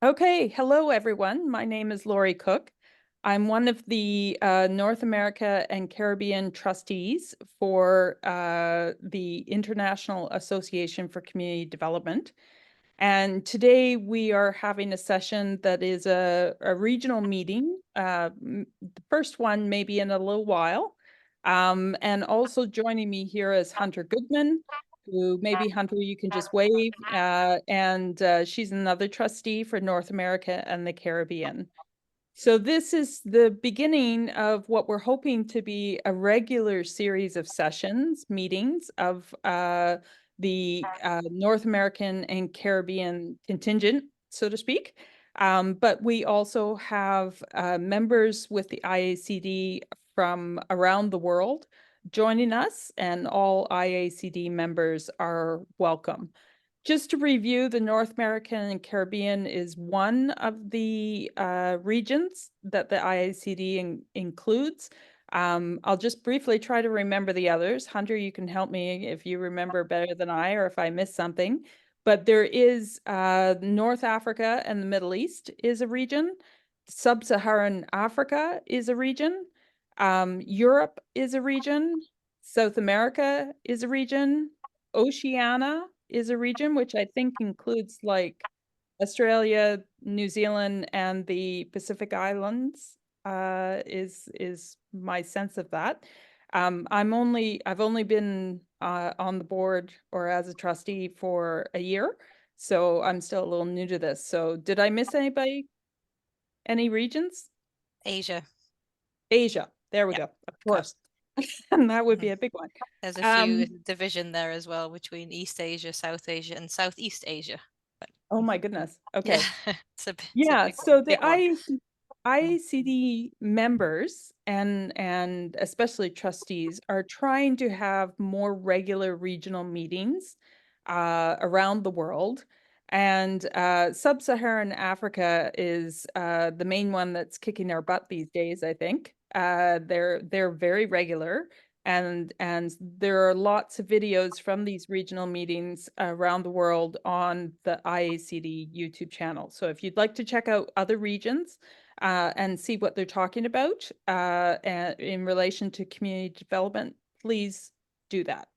Okay, hello everyone. My name is Laurie Cook. I'm one of the North America and Caribbean trustees for the International Association for Community Development. And today we are having a session that is a regional meeting, the first one maybe in a little while. And also joining me here is Hunter Goodman, who maybe Hunter, you can just wave. And she's another trustee for North America and the Caribbean. So this is the beginning of what we're hoping to be a regular series of sessions, meetings of the North American and Caribbean contingent, so to speak. But we also have members with the IACD from around the world joining us, and all IACD members are welcome. Just to review, the North American and Caribbean is one of the regions that the IACD includes. I'll just briefly try to remember the others. Hunter, you can help me if you remember better than I or if I missed something. But there is North Africa and the Middle East is a region. Sub-Saharan Africa is a region. Europe is a region. South America is a region. Oceania is a region, which I think includes like Australia, New Zealand, and the Pacific Islands, is my sense of that. I've only been on the board or as a trustee for a year, so I'm still a little new to this. So did I miss anybody? Any regions? Asia. Asia. There we Yeah. go. Of Cool. course. And that would Mhm. be a big one. There's a few Um, division there as well between East Asia, South Asia, and Southeast Asia. But oh my goodness. yeah, Okay. it's a Yeah, so the big one. Mm. IACD members and especially trustees are trying to have more regular regional meetings around the world. And Sub-Saharan Africa is the main one that's kicking our butt these days, I think. They're very regular. And there are lots of videos from these regional meetings around the world on the IACD YouTube channel. So if you'd like to check out other regions and see what they're talking about in relation to community development, please do that.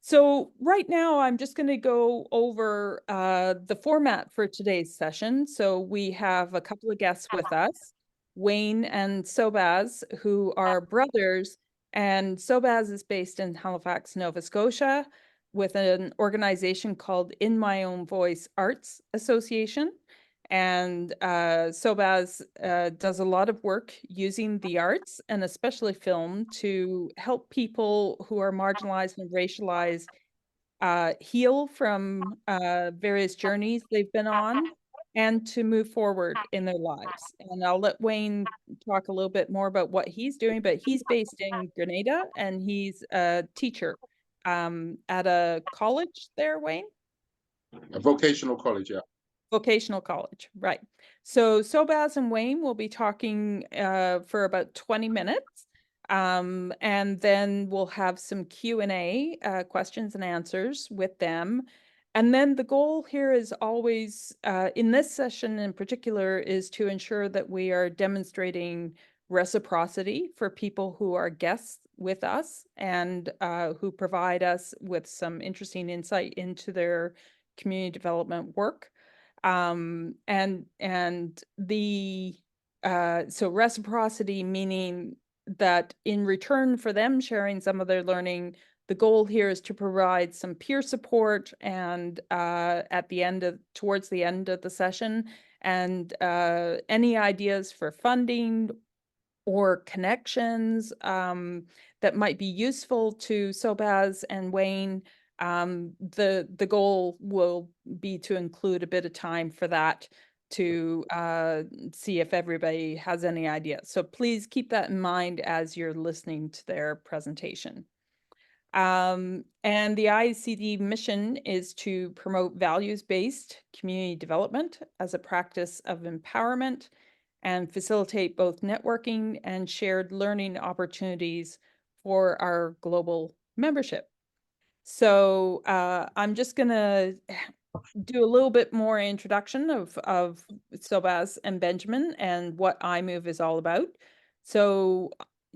So right now, I'm just going to go over the format for today's session. So we have a couple of guests with us, Wayne and Sobaz, who are brothers. And Sobaz is based in Halifax, Nova Scotia, with an organization called In My Own Voice Arts Association. And Sobaz does a lot of work using the arts and especially film to help people who are marginalized and racialized heal from various journeys they've been on and to move forward in their lives. And I'll let Wayne talk a little bit more about what he's doing, but he's based in Grenada and he's a teacher at a college there, Wayne? A vocational college, yeah. Vocational college, right. So Sobaz and Wayne will be talking for about 20 minutes. And then we'll have some Q&A, questions and answers with them. And then the goal here is always, in this session in particular, is to ensure that we are demonstrating reciprocity for people who are guests with us and who provide us with some interesting insight into their community development work. And the so reciprocity meaning that in return for them sharing some of their learning, the goal here is to provide some peer support and at the end of towards the end of the session, and any ideas for funding or connections that might be useful to Sobaz and Wayne. The goal will be to include a bit of time for that to see if everybody has any ideas. So please keep that in mind as you're listening to their presentation. And the IACD mission is to promote values-based community development as a practice of empowerment and facilitate both networking and shared learning opportunities for our global membership. So I'm just going to do a little bit more introduction of Sobaz and Benjamin and what iMOVe is all about. So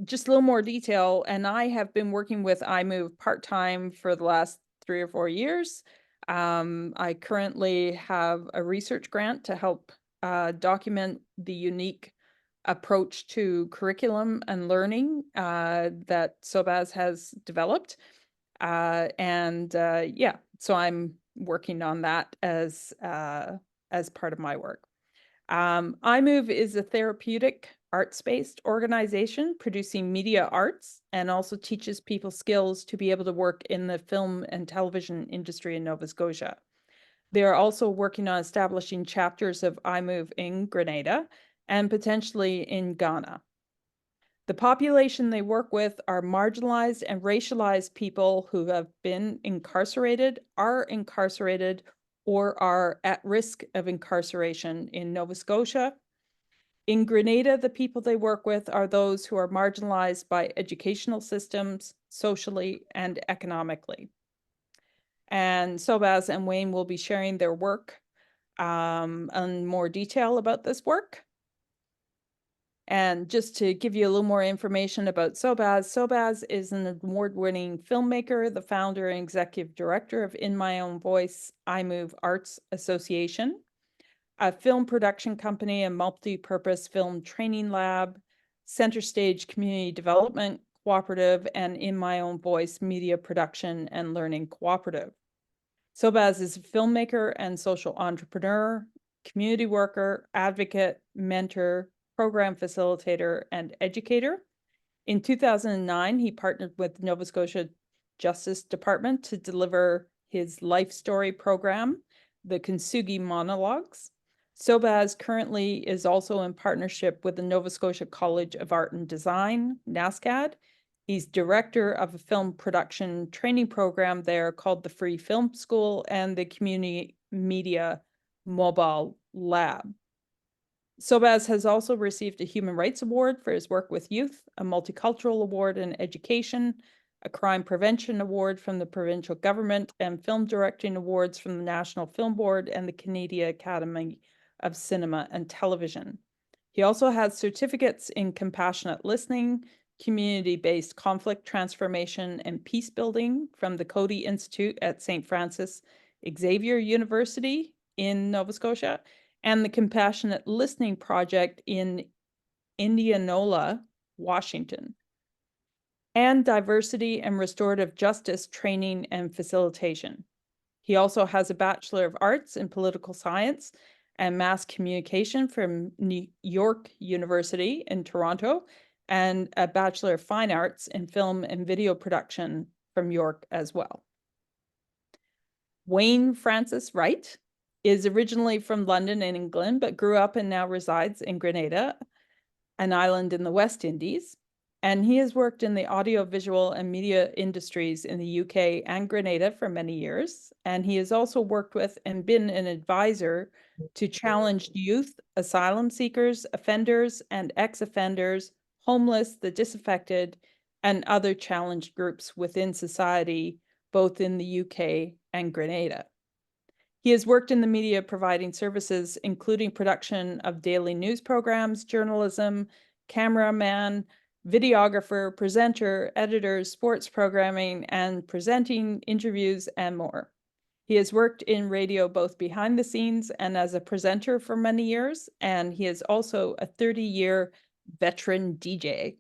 just a little more detail, and I have been working with iMOVe part-time for the last 3 or 4 years. I currently have a research grant to help document the unique approach to curriculum and learning that Sobaz has developed. Yeah, so I'm working on that as part of my work. iMOVe is a therapeutic arts-based organization producing media arts and also teaches people skills to be able to work in the film and television industry in Nova Scotia. They are also working on establishing chapters of iMOVe in Grenada and potentially in Ghana. The population they work with are marginalized and racialized people who have been incarcerated, are incarcerated, or are at risk of incarceration in Nova Scotia. In Grenada, the people they work with are those who are marginalized by educational systems, socially and economically. And Sobaz and Wayne will be sharing their work and more detail about this work. And just to give you a little more information about Sobaz, Sobaz is an award-winning filmmaker, the founder and executive director of In My Own Voice, iMOVe Arts Association, a film production company and multi-purpose film training lab, Center Stage Community Development Cooperative, and In My Own Voice Media Production and Learning Cooperative. Sobaz is a filmmaker and social entrepreneur, community worker, advocate, mentor, program facilitator, and educator. In 2009, he partnered with Nova Scotia Justice Department to deliver his life story program, the Kintsugi Monologues. Sobaz currently is also in partnership with the Nova Scotia College of Art and Design, NASCAD. He's director of a film production training program there called the Free Film School and the Community Media Mobile Lab. Sobaz has also received a Human Rights Award for his work with youth, a Multicultural Award in Education, a Crime Prevention Award from the provincial government, and film directing awards from the National Film Board and the Canadian Academy of Cinema and Television. He also has certificates in compassionate listening, community-based conflict transformation, and peace building from the Coady Institute at St. Francis Xavier University in Nova Scotia, and the Compassionate Listening Project in Indianola, Washington, and Diversity and Restorative Justice Training and Facilitation. He also has a Bachelor of Arts in Political Science and Mass Communication from New York University in Toronto, and a Bachelor of Fine Arts in Film and Video Production from York as well. Wayne Francis Wright is originally from London in England, but grew up and now resides in Grenada, an island in the West Indies. And he has worked in the audiovisual and media industries in the UK and Grenada for many years. And he has also worked with and been an advisor to challenged youth, asylum seekers, offenders and ex-offenders, homeless, the disaffected, and other challenged groups within society, both in the UK and Grenada. He has worked in the media providing services, including production of daily news programs, journalism, cameraman, videographer, presenter, editor, sports programming, and presenting interviews and more. He has worked in radio both behind the scenes and as a presenter for many years, and he is also a 30-year veteran DJ.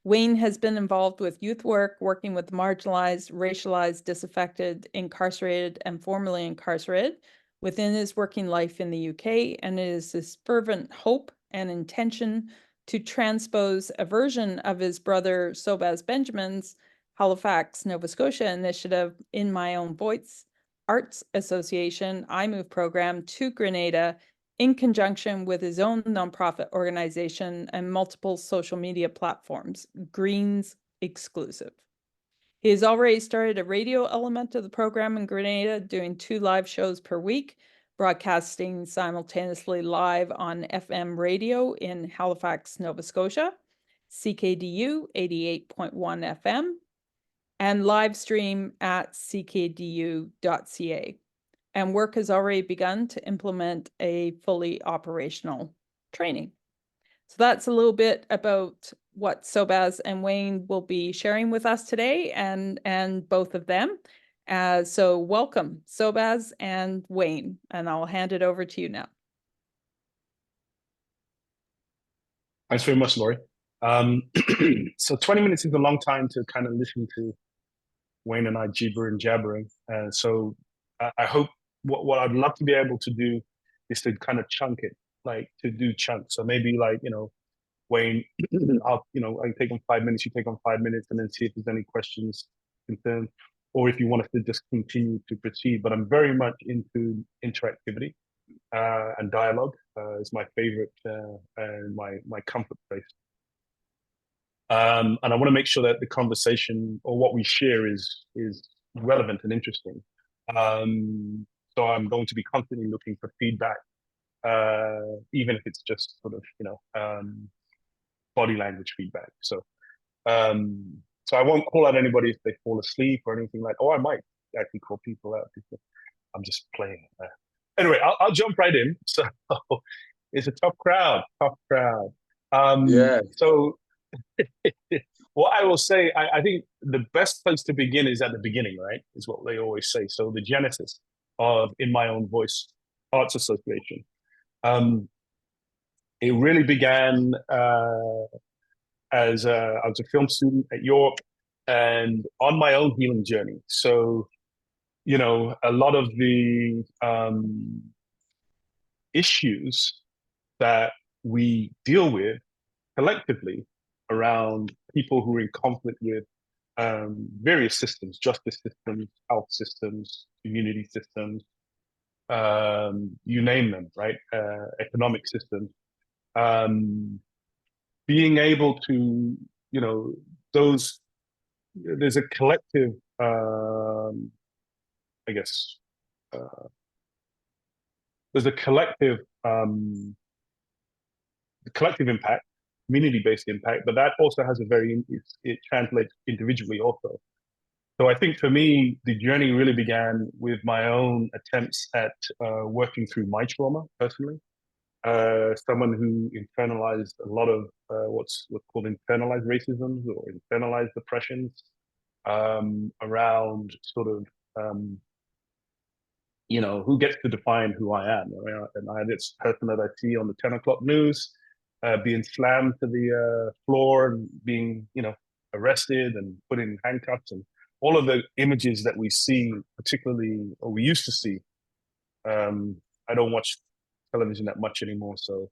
Wayne has been involved with youth work, working with marginalized, racialized, disaffected, incarcerated, and formerly incarcerated within his working life in the UK, and it is his fervent hope and intention to transpose a version of his brother Sobaz Benjamin's Halifax, Nova Scotia initiative In My Own Voice Arts Association iMOVe program to Grenada in conjunction with his own nonprofit organization and multiple social media platforms, Greens Exclusive. He has already started a radio element of the program in Grenada, doing 2 live shows per week, broadcasting simultaneously live on FM radio in Halifax, Nova Scotia, CKDU 88.1 FM, and live stream at ckdu.ca. and work has already begun to implement a fully operational training. So that's a little bit about what Sobaz and Wayne will be sharing with us today, and both of them. So welcome, Sobaz and Wayne, and I'll hand it over to you now. Thanks very much, Laurie. So 20 minutes is a long time to kind of listen to Wayne and I gibber and jabbering. So I hope what I'd love to be able to do is to kind of chunk it, like to do chunks. So maybe like, Wayne, I take on 5 minutes, you take on 5 minutes, and then see if there's any questions, concerns, or if you want us to just continue to proceed. But I'm very much into interactivity and dialogue is my favorite and my comfort place. And I want to make sure that the conversation or what we share is relevant and interesting. So I'm going to be constantly looking for feedback, even if it's just sort of body language feedback. So I won't call out anybody if they fall asleep or anything like. Oh, I might actually call people out. I'm just playing. Anyway, I'll jump right in. So it's a tough crowd. Yeah. So what I will say, I think the best place to begin is at the beginning, right? Is what they always say. So the genesis of In My Own Voice Arts Association. It really began as I was a film student at York and on my own healing journey. So, a lot of the issues that we deal with collectively around people who are in conflict with various systems, justice systems, health systems, community systems, you name them, right? Economic systems. Being able to, there's a collective, there's a collective impact, community-based impact, but that also has it translates individually also. So I think for me, the journey really began with my own attempts at working through my trauma personally. Someone who internalized a lot of what's called internalized racism or internalized oppressions around sort of, who gets to define who I am. And I this person that I see on the 10 o'clock news being slammed to the floor and being, arrested and put in handcuffs, and all of the images that we see, particularly, or we used to see. I don't watch television that much anymore, so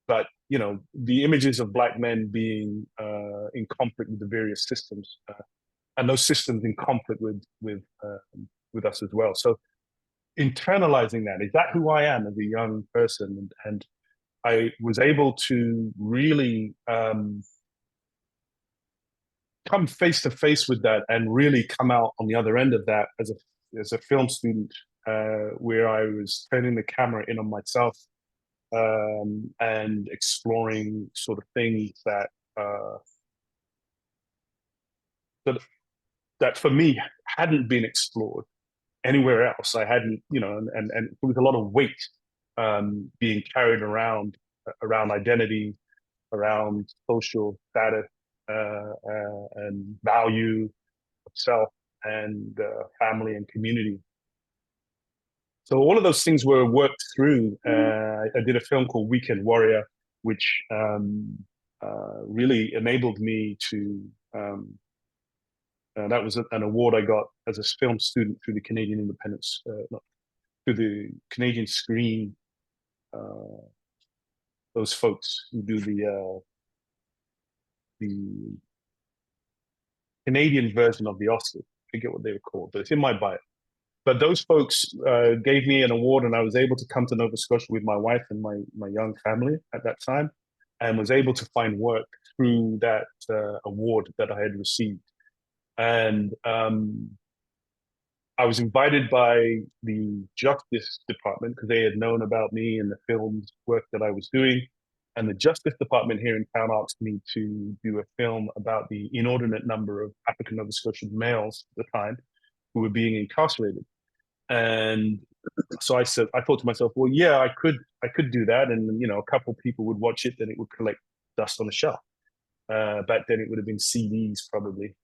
but the images of Black men being in conflict with the various systems, and those systems in conflict with us as well. So internalizing that, is that who I am as a young person? And I was able to really come face to face with that and really come out on the other end of that as a film student, where I was turning the camera in on myself and exploring sort of things that that for me hadn't been explored anywhere else. I hadn't, and there was a lot of weight being carried around identity, around social status and value of self and family and community. So all of those things were worked through. I did a film called Weekend Warrior, which really enabled me to, that was an award I got as a film student through the Canadian Independence, through the Canadian Screen, those folks who do the Canadian version of the Oscars. I forget what they were called, but it's in my bio. But those folks gave me an award, and I was able to come to Nova Scotia with my wife and my young family at that time, and was able to find work through that award that I had received. And I was invited by the Justice Department because they had known about me and the film's work that I was doing. And the Justice Department here in town asked me to do a film about the inordinate number of African Nova Scotian males at the time who were being incarcerated. And so I thought to myself, well, yeah, I could do that, and a couple people would watch it, then it would collect dust on the shelf. Back then, it would have been CDs probably.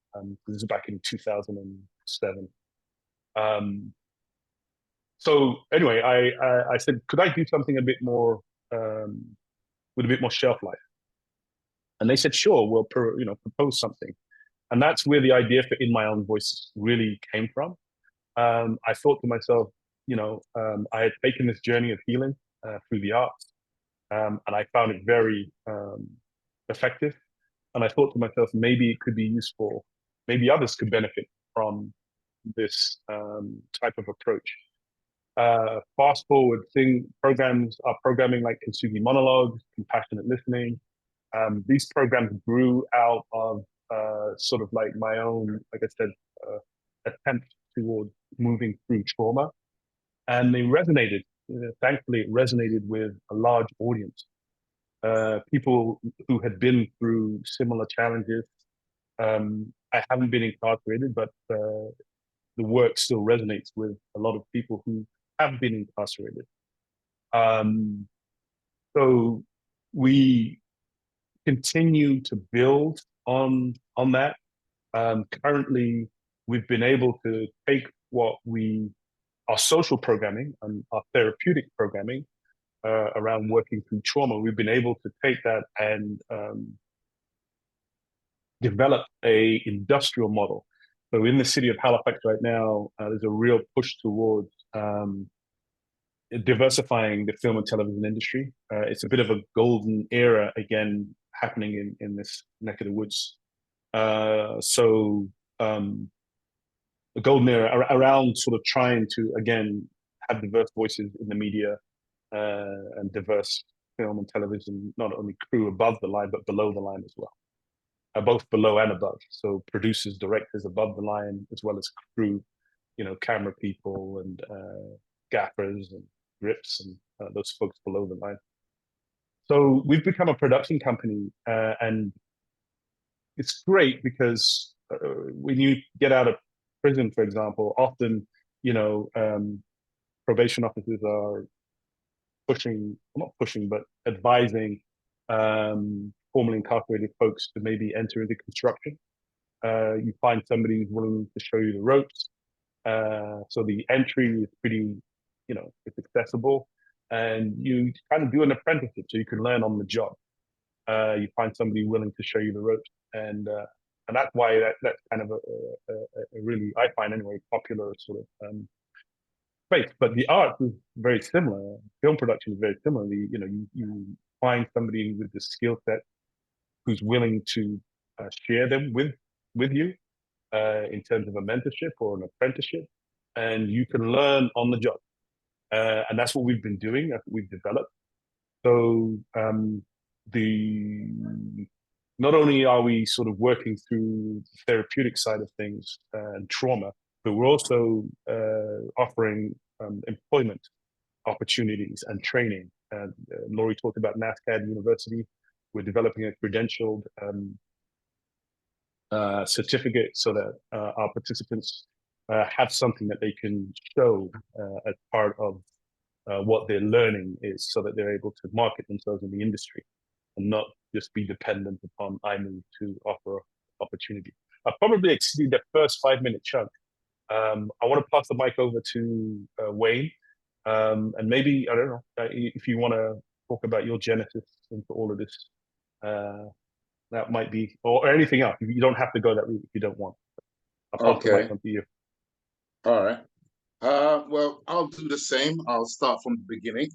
This is back in 2007. So anyway, I said, could I do something a bit more with a bit more shelf life? And they said, sure, we'll propose something. And that's where the idea for In My Own Voice really came from. I thought to myself, I had taken this journey of healing through the arts, and I found it very effective. And I thought to myself, maybe it could be useful, maybe others could benefit from this type of approach. Fast forward, programs are programming like Kintsugi monologues, compassionate listening. These programs grew out of sort of like my own, like I said, attempt towards moving through trauma. And they resonated. Thankfully, it resonated with a large audience. People who had been through similar challenges. I haven't been incarcerated, but the work still resonates with a lot of people who have been incarcerated. So we continue to build on that. Currently, we've been able to take our social programming and our therapeutic programming around working through trauma. We've been able to take that and develop a industrial model. So in the city of Halifax right now, there's a real push towards diversifying the film and television industry. It's a bit of a golden era again happening in this neck of the woods. So a golden era around sort of trying to, again, have diverse voices in the media and diverse film and television, not only crew above the line, but below the line as well. Both below and above. So producers, directors above the line, as well as crew, camera people and gaffers and grips and those folks below the line. So we've become a production company, and it's great because when you get out of prison, for example, often, probation officers are but advising formerly incarcerated folks to maybe enter into construction. You find somebody who's willing to show you the ropes. So the entry is pretty, it's accessible, and you kind of do an apprenticeship so you can learn on the job. You find somebody willing to show you the ropes, and that's why that's kind of a really, I find anyway, popular sort of space. But the art is very similar. Film production is very similar. You find somebody with the skill set who's willing to share them with you in terms of a mentorship or an apprenticeship, and you can learn on the job. And that's what we've been doing. That's what we've developed. So not only are we sort of working through the therapeutic side of things and trauma, but we're also offering employment opportunities and training. Laurie talked about NASCAD University. We're developing a credentialed certificate so that our participants have something that they can show as part of what their learning is, so that they're able to market themselves in the industry and not just be dependent upon iMOVe to offer opportunity. I probably exceeded the first 5-minute chunk. I want to pass the mic over to Wayne, and maybe, I don't know, if you want to talk about your genesis into all of this, that might be, or anything else. You don't have to go that route if you don't want. I'll pass the mic on to you. All right. Well, I'll do the same. I'll start from the beginning.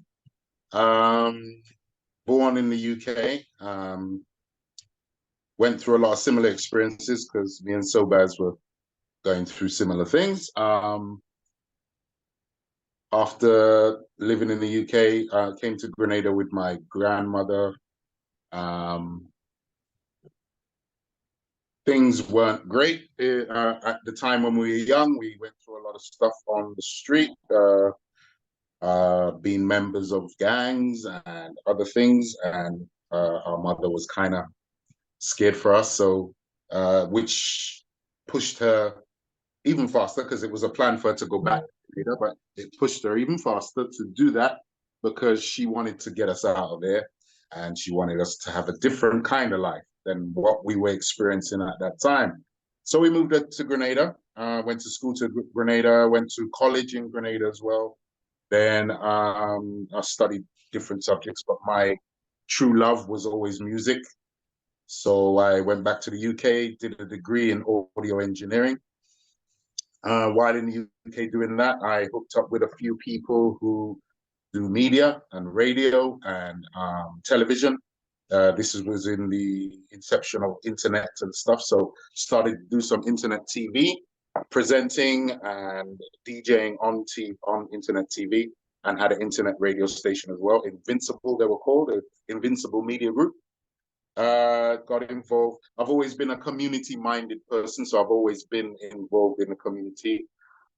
Born in the UK, went through a lot of similar experiences because me and Sobaz were going through similar things. After living in the UK, I came to Grenada with my grandmother. Things weren't great at the time when we were young. We went through a lot of stuff on the street, being members of gangs and other things, and our mother was kind of scared for us, so which pushed her even faster, because it was a plan for her to go back Grenada, but it pushed her even faster to do that because she wanted to get us out of there, and she wanted us to have a different kind of life than what we were experiencing at that time. So we moved to Grenada, went to school to Grenada, went to college in Grenada as well. Then I studied different subjects, but my true love was always music. So I went back to the UK, did a degree in audio engineering. While in the UK doing that, I hooked up with a few people who do media and radio and television. This was in the inception of internet and stuff. So started to do some internet TV, presenting and DJing on internet TV, and had an internet radio station as well. Invincible, they were called, the Invincible Media Group. Got involved. I've always been a community-minded person, so I've always been involved in the community.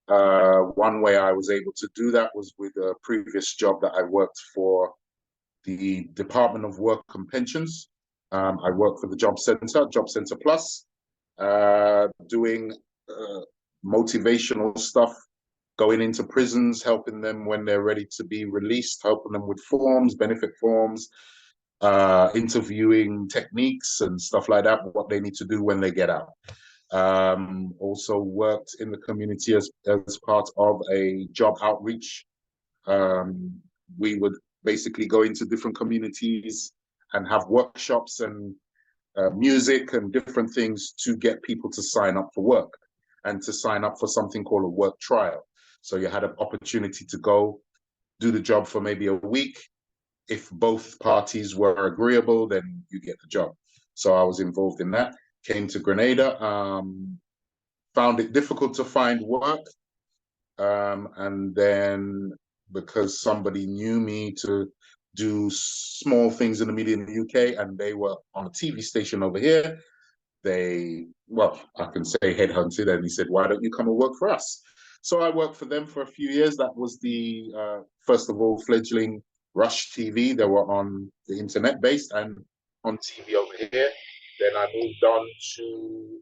One way I was able to do that was with a previous job that I worked for the Department of Work and Pensions. I worked for the Job Centre Plus, doing motivational stuff, going into prisons, helping them when they're ready to be released, helping them with forms, benefit forms, interviewing techniques and stuff like that, what they need to do when they get out. Also worked in the community as part of a job outreach. We would basically go into different communities and have workshops and music and different things to get people to sign up for work and to sign up for something called a work trial. So you had an opportunity to go do the job for maybe a week. If both parties were agreeable, then you get the job. So I was involved in that. Came to Grenada, found it difficult to find work. And then because somebody knew me to do small things in the media in the UK, and they were on a TV station over here, well, I can say headhunted, and he said, why don't you come and work for us? So I worked for them for a few years. That was the, first of all, fledgling Rush TV. They were on the internet based and on TV over here. Then I moved on to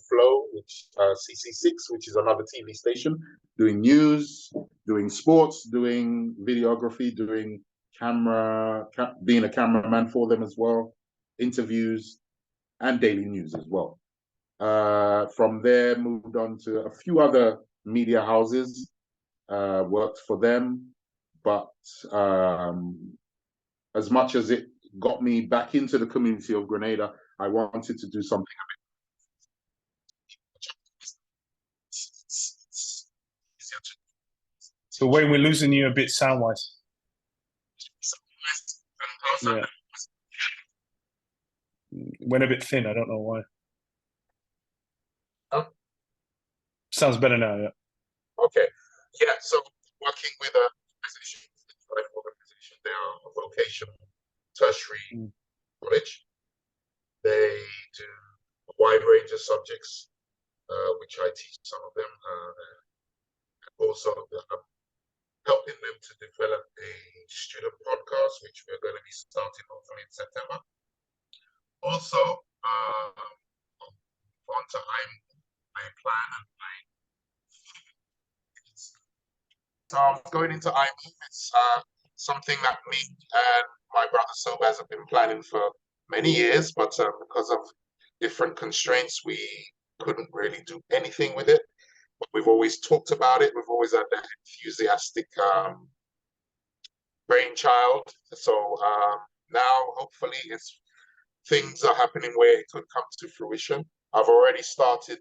Flow, which CC6, which is another TV station, doing news, doing sports, doing videography, doing being a cameraman for them as well, interviews, and daily news as well. From there, moved on to a few other media houses, worked for them, but as much as it got me back into the community of Grenada, I wanted to do something a bit. So Wayne, we're losing you a bit sound-wise. Yeah. Went a bit thin, I don't know why. Oh. Sounds better now, yeah. Okay. Yeah, so working with an organization, they are a vocational tertiary college. They do a wide range of subjects, which I teach some of them. Also, helping them to develop a student podcast, which we're going to be starting hopefully in September. Also, on to I plan and I. So I'm going into iMOVe. It's something that me and my brother Sobaz have been planning for many years, but because of different constraints, we couldn't really do anything with it. But we've always talked about it. We've always had that enthusiastic brainchild. So now, hopefully, things are happening where it could come to fruition. I've already started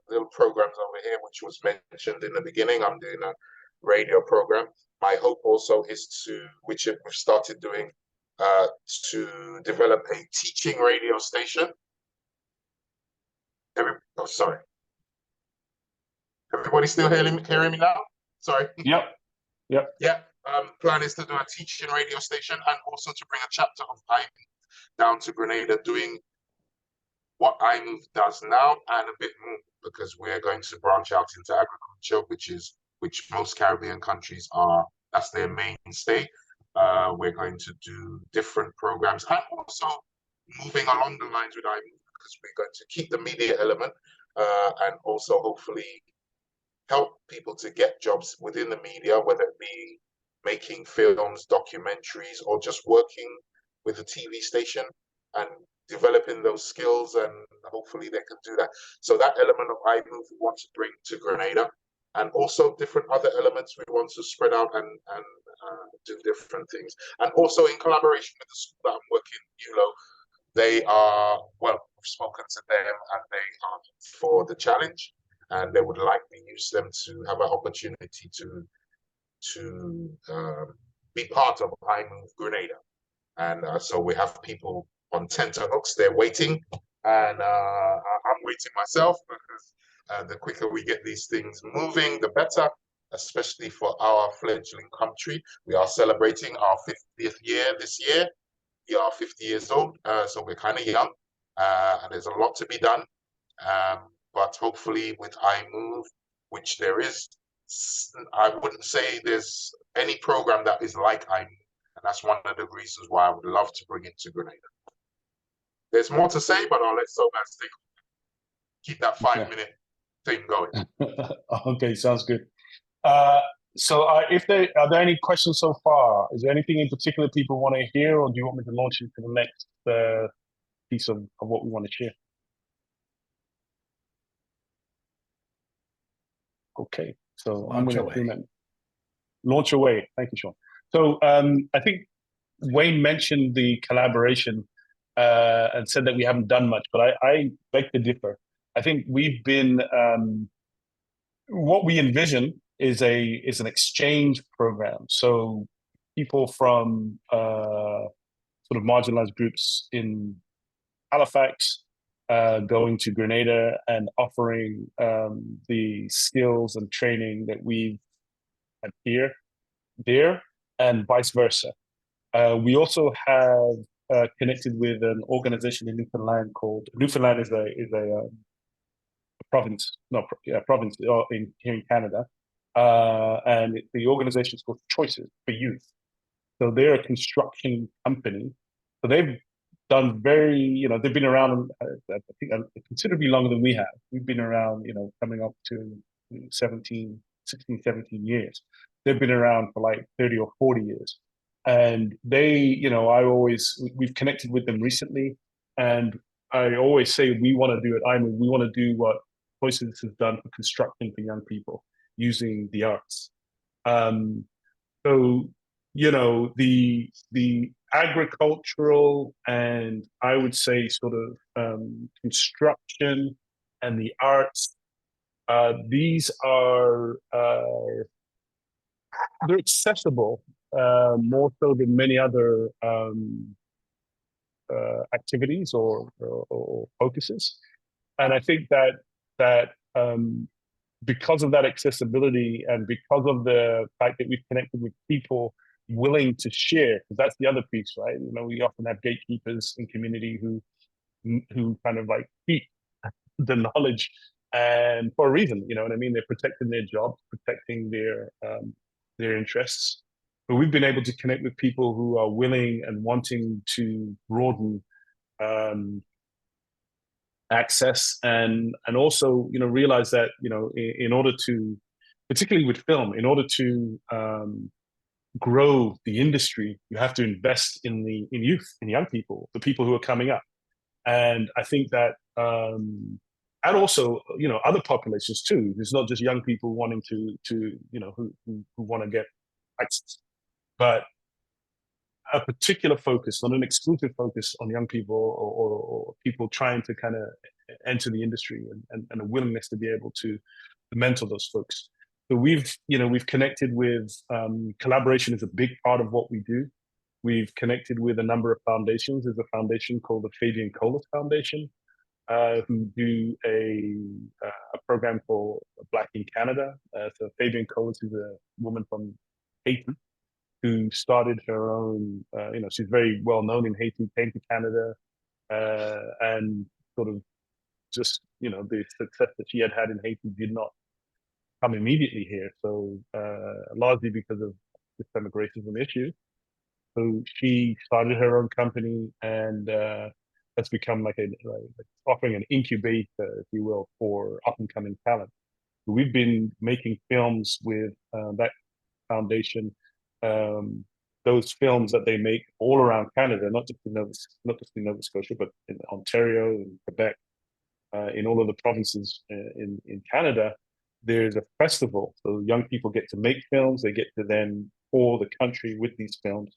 little programs over here, which was mentioned in the beginning. I'm doing a radio program. My hope also is to, which we've started doing, to develop a teaching radio station. Sorry. Everybody still hearing me now? Sorry. Yep. Yeah. Plan is to do a teaching radio station and also to bring a chapter of iMOVe down to Grenada, doing what iMOVe does now and a bit more, because we're going to branch out into agriculture, which most Caribbean countries that's their mainstay. We're going to do different programs and also moving along the lines with iMOVe, because we're going to keep the media element and also hopefully help people to get jobs within the media, whether it be making films, documentaries, or just working with a TV station and developing those skills, and hopefully they can do that. So that element of iMOVe we want to bring to Grenada, and also different other elements we want to spread out and do different things. And also in collaboration with the school that I'm working, NEWLO, they are, well, we've spoken to them and they are up for the challenge, and they would likely use them to have an opportunity to be part of iMOVe Grenada. And so we have people on tenterhooks, they're waiting, and I'm waiting myself, because the quicker we get these things moving, the better, especially for our fledgling country. We are celebrating our 50th year this year. We are 50 years old, so we're kind of young, and there's a lot to be done. But hopefully with iMOVe, which there is, I wouldn't say there's any program that is like iMOVe. And that's one of the reasons why I would love to bring it to Grenada. There's more to say, but I'll let Sobaz keep that 5-minute thing going. Okay, sounds good. So are there any questions so far? Is there anything in particular people want to hear, or do you want me to launch into the next piece of what we want to share? Okay, so I'm going to launch away. Thank you, Sean. So I think Wayne mentioned the collaboration and said that we haven't done much, but I beg to differ. I think we've been, what we envision is an exchange program. So people from sort of marginalized groups in Halifax going to Grenada and offering the skills and training that we've had there, and vice versa. We also have connected with an organization in Newfoundland called, Newfoundland is a province, province here in Canada, and the organization is called Choices for Youth. So they're a construction company. So they've done they've been around, I think, considerably longer than we have. We've been around, coming up to 16, 17 years. They've been around for like 30 or 40 years. And they, we've connected with them recently. And I always say we want to do it. We want to do what Choices has done for constructing for young people using the arts. So, the agricultural and I would say sort of construction and the arts, these are, they're accessible more so than many other activities or focuses. And I think that because of that accessibility and because of the fact that we've connected with people willing to share, because that's the other piece, right? We often have gatekeepers in community who kind of like keep the knowledge, and for a reason, you know what I mean? They're protecting their jobs, protecting their interests. But we've been able to connect with people who are willing and wanting to broaden access and also realize that in order to, particularly with film, in order to grow the industry, you have to invest in youth, in young people, the people who are coming up. And I think that and also other populations too. It's not just young people wanting to who want to get access, but a particular focus, not an exclusive focus on young people or people trying to kind of enter the industry, and a willingness to be able to mentor those folks. So we've connected with, collaboration is a big part of what we do. We've connected with a number of foundations. There's a foundation called the Fabian Colas Foundation, who do a program called Black in Canada. So Fabian Colas is a woman from Haiti who started her own, she's very well known in Haiti, came to Canada, and sort of just, the success that she had in Haiti did not come immediately here. So largely because of systemic racism issues. So she started her own company, and that's become like offering an incubator, if you will, for up and coming talent. We've been making films with that foundation. Those films that they make all around Canada, not just in Nova Scotia, but in Ontario and Quebec, in all of the provinces in Canada, there's a festival. So young people get to make films. They get to then tour the country with these films.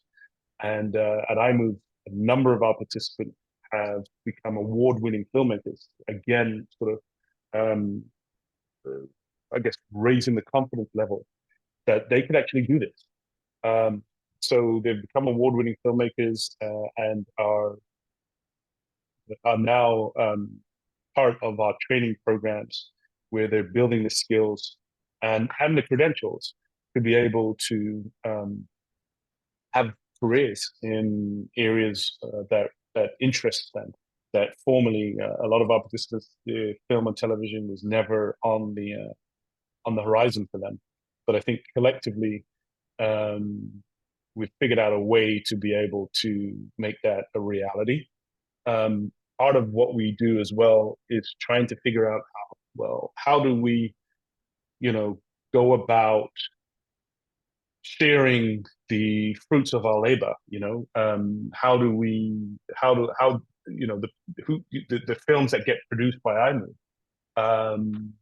And at iMOVe, a number of our participants have become award-winning filmmakers. Again, sort of, I guess, raising the confidence level that they could actually do this. So they've become award-winning filmmakers and are now part of our training programs, where they're building the skills and the credentials to be able to have careers in areas that interest them. That formerly, a lot of our participants, film and television was never on the horizon for them. But I think collectively, we've figured out a way to be able to make that a reality. Part of what we do as well is trying to figure out how do we, go about sharing the fruits of our labor. How do the films that get produced by iMOVe,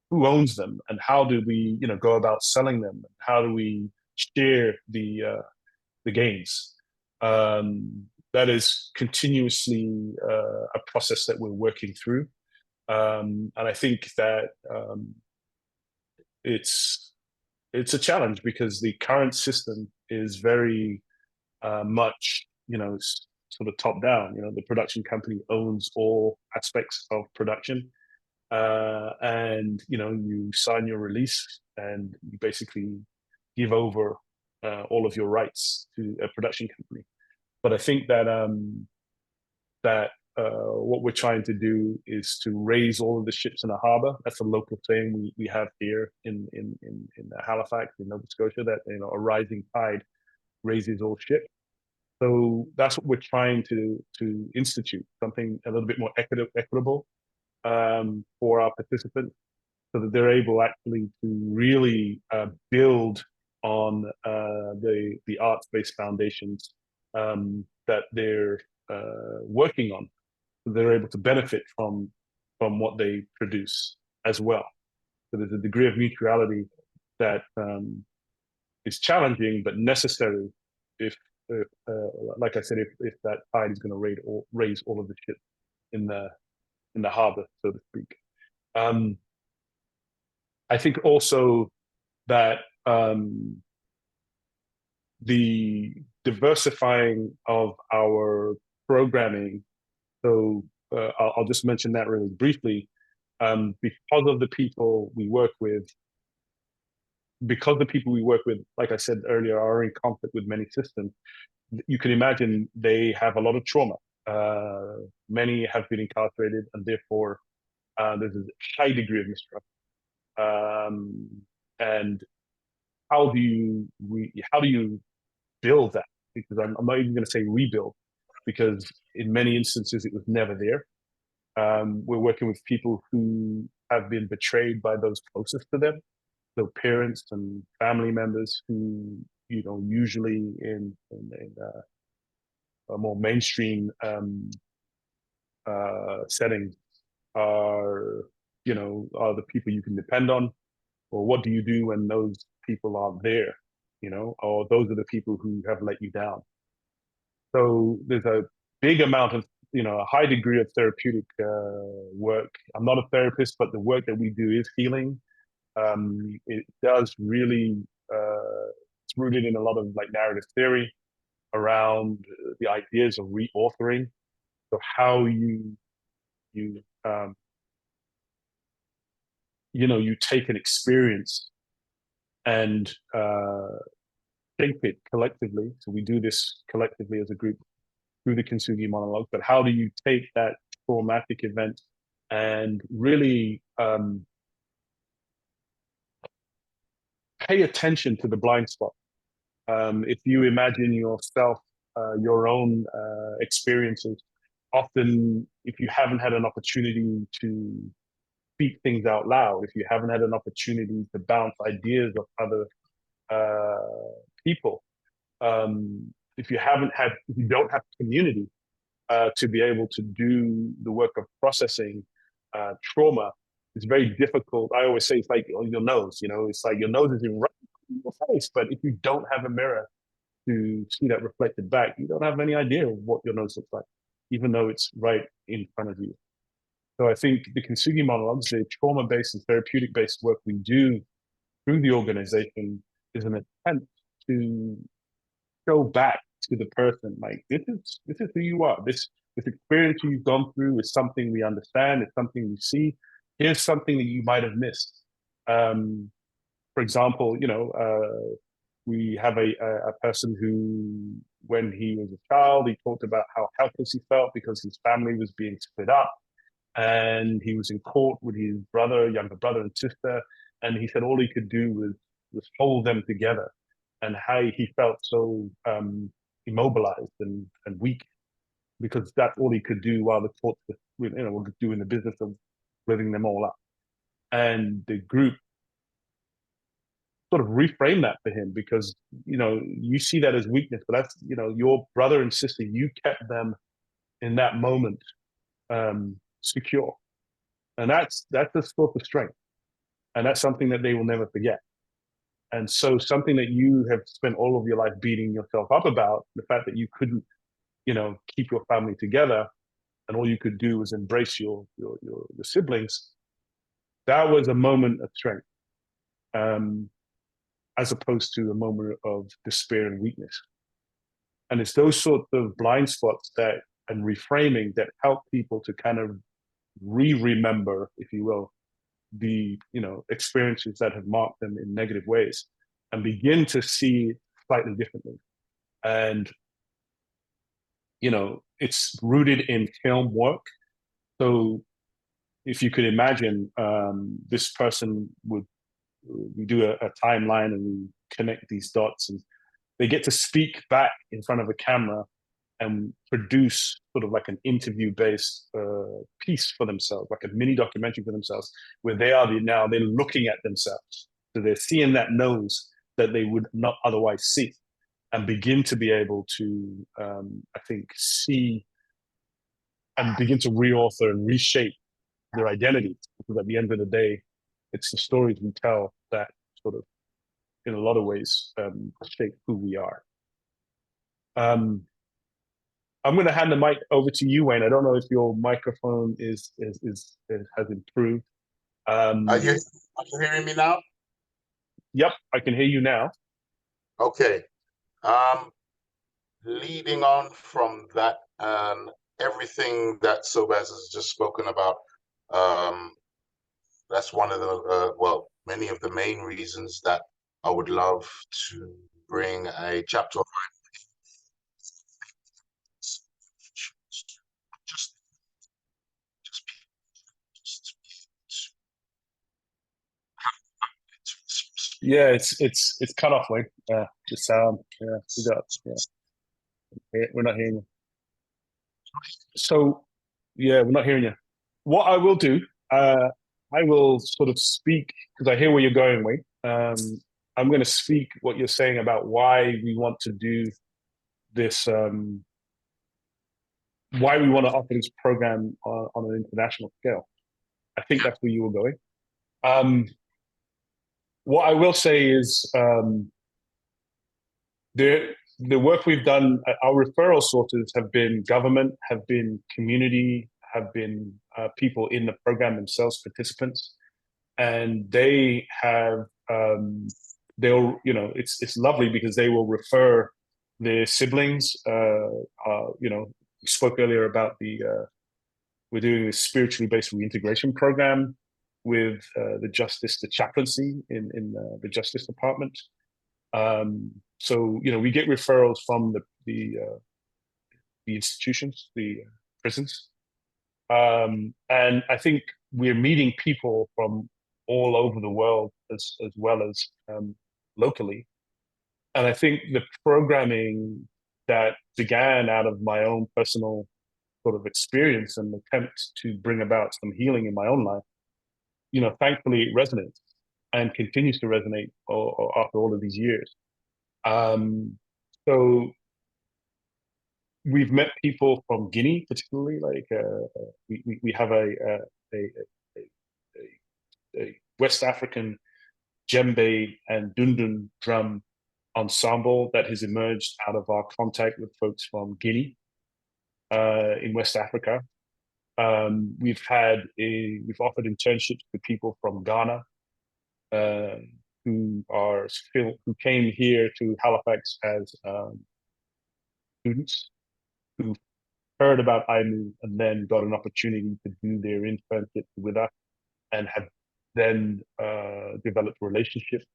who owns them, and how do we go about selling them? How do we share the gains? That is continuously a process that we're working through, and I think that it's a challenge because the current system is very much sort of top down. The production company owns all aspects of production, and you sign your release and you basically give over all of your rights to a production company. But I think that what we're trying to do is to raise all of the ships in the harbor. That's a local saying we have here in Halifax, in Nova Scotia, that a rising tide raises all ships. So that's what we're trying to institute, something a little bit more equitable for our participants, so that they're able actually to really build on the arts-based foundations that they're working on. So they're able to benefit from what they produce as well. So there's a degree of mutuality that is challenging but necessary if like I said, if that tide is going to raise all of the ships in the harbor, so to speak. I think also that the diversifying of our programming, so I'll just mention that really briefly, because the people we work with, like I said earlier, are in conflict with many systems. You can imagine they have a lot of trauma. Many have been incarcerated, and therefore there's a high degree of mistrust. And how do you build that? Because I'm not even going to say rebuild, because in many instances it was never there. We're working with people who have been betrayed by those closest to them, so parents and family members who, usually in a more mainstream settings are the people you can depend on. Or what do you do when those people aren't there? Or those are the people who have let you down. So there's a big amount of, a high degree of therapeutic work. I'm not a therapist, but the work that we do is healing. It does really, it's rooted in a lot of narrative theory around the ideas of reauthoring. So how you take an experience and shape it collectively. So we do this collectively as a group through the Kintsugi monologue. But how do you take that traumatic event and really pay attention to the blind spot? If you imagine yourself, your own experiences, often if you haven't had an opportunity to speak things out loud, if you haven't had an opportunity to bounce ideas of other people, if you don't have community to be able to do the work of processing trauma, it's very difficult. I always say it's like on your nose, it's like your nose is in your face, but if you don't have a mirror to see that reflected back, you don't have any idea of what your nose looks like, even though it's right in front of you. So I think the Kintsugi monologues, the trauma-based and therapeutic-based work we do through the organization is an attempt to show back to the person, like, this is who you are. This experience you've gone through is something we understand. It's something we see. Here's something that you might have missed. For example, we have a person who, when he was a child, he talked about how helpless he felt because his family was being split up, and he was in court with his younger brother and sister, and he said all he could do was hold them together, and how he felt so immobilized and weak because that's all he could do while the courts were doing the business of splitting them all up. And the group sort of reframe that for him because, you see that as weakness, but that's, your brother and sister, you kept them in that moment secure. And that's a source of strength. And that's something that they will never forget. And so something that you have spent all of your life beating yourself up about, the fact that you couldn't, keep your family together and all you could do was embrace your siblings, that was a moment of strength. As opposed to a moment of despair and weakness. And it's those sorts of blind spots and reframing that help people to kind of remember, if you will, the experiences that have marked them in negative ways and begin to see slightly differently. And, it's rooted in film work. So if you could imagine, this person we do a timeline and we connect these dots, and they get to speak back in front of a camera and produce sort of like an interview-based piece for themselves, like a mini documentary for themselves, where they're looking at themselves. So they're seeing that nose that they would not otherwise see, and begin to be able to, I think, see and begin to reauthor and reshape their identity. Because at the end of the day, it's the stories we tell that sort of, in a lot of ways, shape who we are. I'm going to hand the mic over to you, Wayne. I don't know if your microphone has improved. Are you hearing me now? Yep, I can hear you now. Okay. Leading on from that, everything that Sobaz has just spoken about, that's one of the, many of the main reasons that I would love to bring a chapter of Yeah, it's cut off, Wayne. The sound. Yeah, we're not hearing you. So, yeah, we're not hearing you. What I will do, I will sort of speak, because I hear where you're going, Wayne. I'm going to speak what you're saying about why we want to do this, why we want to offer this program on an international scale. I think that's where you were going. What I will say is the work we've done, our referral sources have been government, have been community, have been people in the program themselves, participants, and they have it's lovely because they will refer their siblings. We spoke earlier about we're doing this spiritually based reintegration program with the chaplaincy in the Justice Department. So we get referrals from the institutions, the prisons, and I think we're meeting people from all over the world as well as locally. And I think the programming that began out of my own personal sort of experience and attempt to bring about some healing in my own life thankfully it resonates and continues to resonate after all of these years. So we've met people from Guinea, particularly. Like we have a West African djembe and dundun drum ensemble that has emerged out of our contact with folks from Guinea in West Africa. We've offered internships to people from Ghana who came here to Halifax as students who heard about iMOVe and then got an opportunity to do their internship with us and have then developed relationships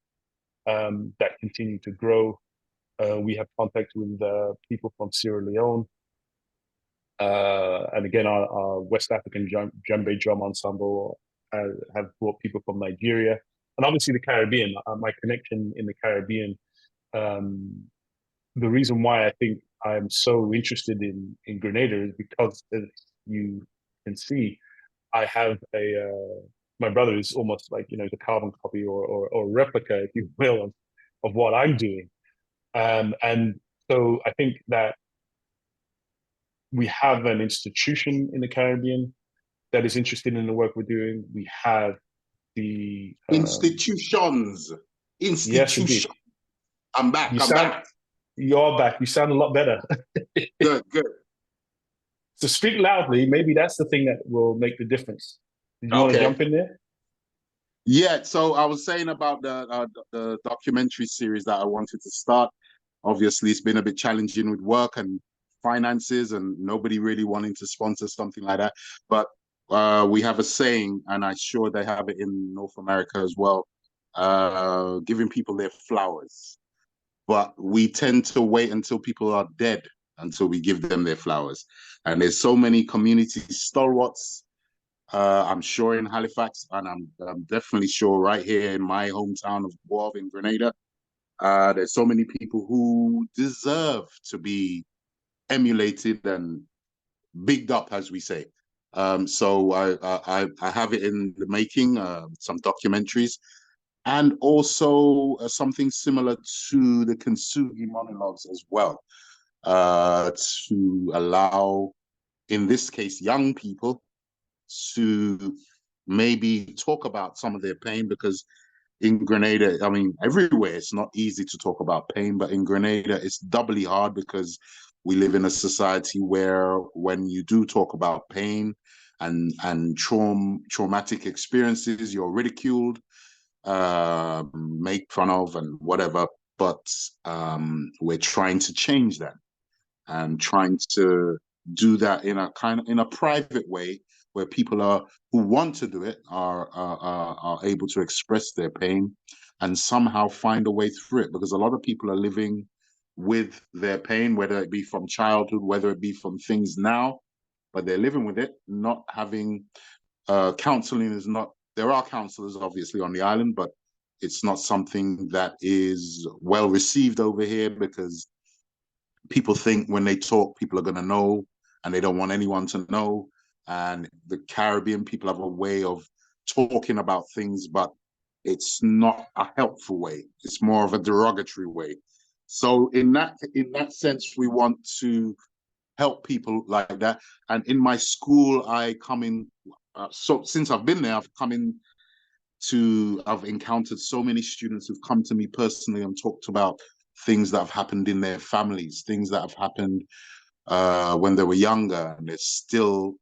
that continue to grow. We have contact with people from Sierra Leone. And again, our West African djembe drum ensemble have brought people from Nigeria. And obviously the Caribbean, my connection in the Caribbean. The reason why I think I'm so interested in Grenada is because, as you can see, I have my brother is almost like, he's a carbon copy or replica, if you will, of what I'm doing. And so I think that we have an institution in the Caribbean that is interested in the work we're doing. We have the institutions. Yes, indeed. I'm back. You're back. You sound a lot better. Good. So speak loudly. Maybe that's the thing that will make the difference. Did you want to jump in there? Yeah. So I was saying about the documentary series that I wanted to start. Obviously, it's been a bit challenging with work and finances, and nobody really wanting to sponsor something like that. But we have a saying, and I'm sure they have it in North America as well, giving people their flowers. But we tend to wait until people are dead until we give them their flowers. And there's so many community stalwarts, I'm sure in Halifax, and I'm definitely sure right here in my hometown of Guelph in Grenada, there's so many people who deserve to be emulated and bigged up, as we say. So I have it in the making, some documentaries, and also something similar to the Kintsugi monologues as well, to allow, in this case, young people to maybe talk about some of their pain, because in Grenada, I mean, everywhere it's not easy to talk about pain, but in Grenada it's doubly hard because we live in a society where when you do talk about pain and traumatic experiences, you're ridiculed, made fun of and whatever. But we're trying to change that and trying to do that in a private way where people who want to do it are able to express their pain and somehow find a way through it, because a lot of people are living with their pain, whether it be from childhood, whether it be from things now, but they're living with it, not having counseling is not, there are counselors obviously on the island, but it's not something that is well received over here, because people think when they talk, people are going to know, and they don't want anyone to know. And the Caribbean people have a way of talking about things, but it's not a helpful way. It's more of a derogatory way. So in that sense, we want to help people like that. And in my school, I come in, so since I've been there, I've encountered so many students who've come to me personally and talked about things that have happened in their families, things that have happened when they were younger, and they're still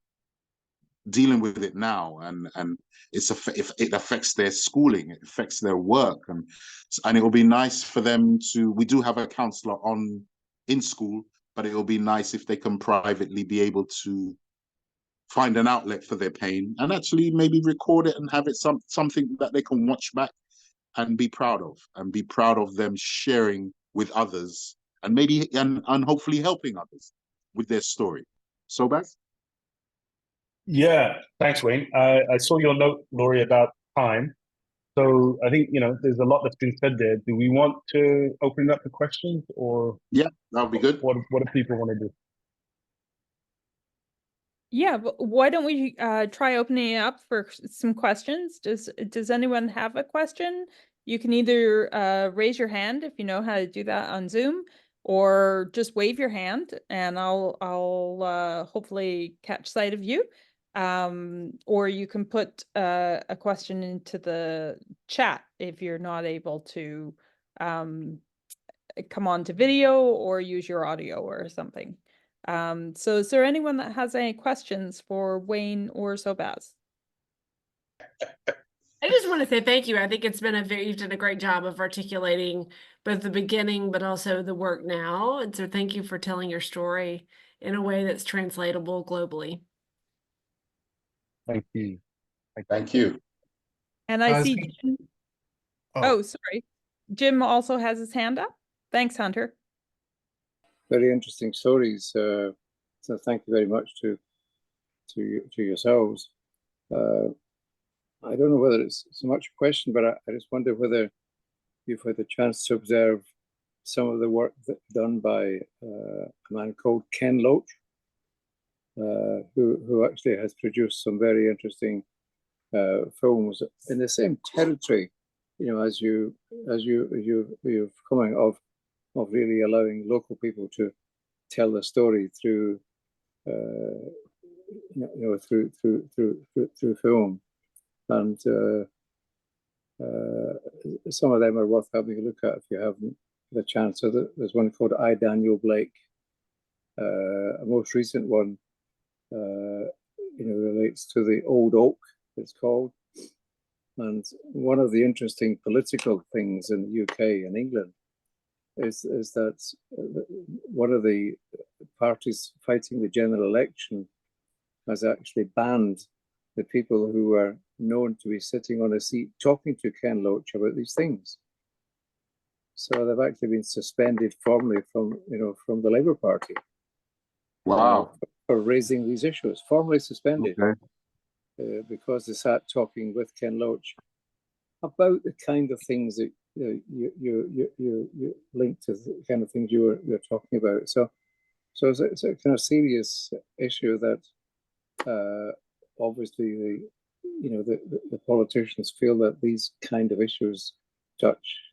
dealing with it now, and it affects their schooling, it affects their work, and it will be nice for them to. We do have a counselor in school, but it will be nice if they can privately be able to find an outlet for their pain and actually maybe record it and have it something that they can watch back and be proud of them sharing with others, and maybe and hopefully helping others with their story. Sobaz? Yeah, thanks, Wayne. I saw your note, Laurie, about time. So I think, there's a lot that's been said there. Do we want to open it up to questions, or? Yeah, that would be good. What do people want to do? Yeah, but why don't we try opening it up for some questions? Does anyone have a question? You can either raise your hand if you know how to do that on Zoom, or just wave your hand and I'll hopefully catch sight of you. Or you can put a question into the chat if you're not able to come on to video or use your audio or something. So is there anyone that has any questions for Wayne or Sobaz? I just want to say thank you. I think it's been you've done a great job of articulating both the beginning, but also the work now. And so thank you for telling your story in a way that's translatable globally. Thank you. Thank you. And I see Jim. Oh, sorry. Jim also has his hand up. Thanks, Hunter. Very interesting stories. So thank you very much to yourselves. I don't know whether it's so much a question, but I just wonder whether you've had the chance to observe some of the work done by a man called Ken Loach, who actually has produced some very interesting films in the same territory, you know, as you've coming of really allowing local people to tell the story through through film, and some of them are worth having a look at if you haven't had a chance. So there's one called I, Daniel Blake. A most recent one, relates to the Old Oak, it's called. And one of the interesting political things in the UK and England is that one of the parties fighting the general election has actually banned the people who are known to be sitting on a seat talking to Ken Loach about these things. So they've actually been suspended formally from the Labour Party. Wow. For raising these issues, formally suspended. Okay. Because they sat talking with Ken Loach about the kind of things that you link to the kind of things you're talking about. So it's a kind of serious issue that obviously the politicians feel that these kind of issues touch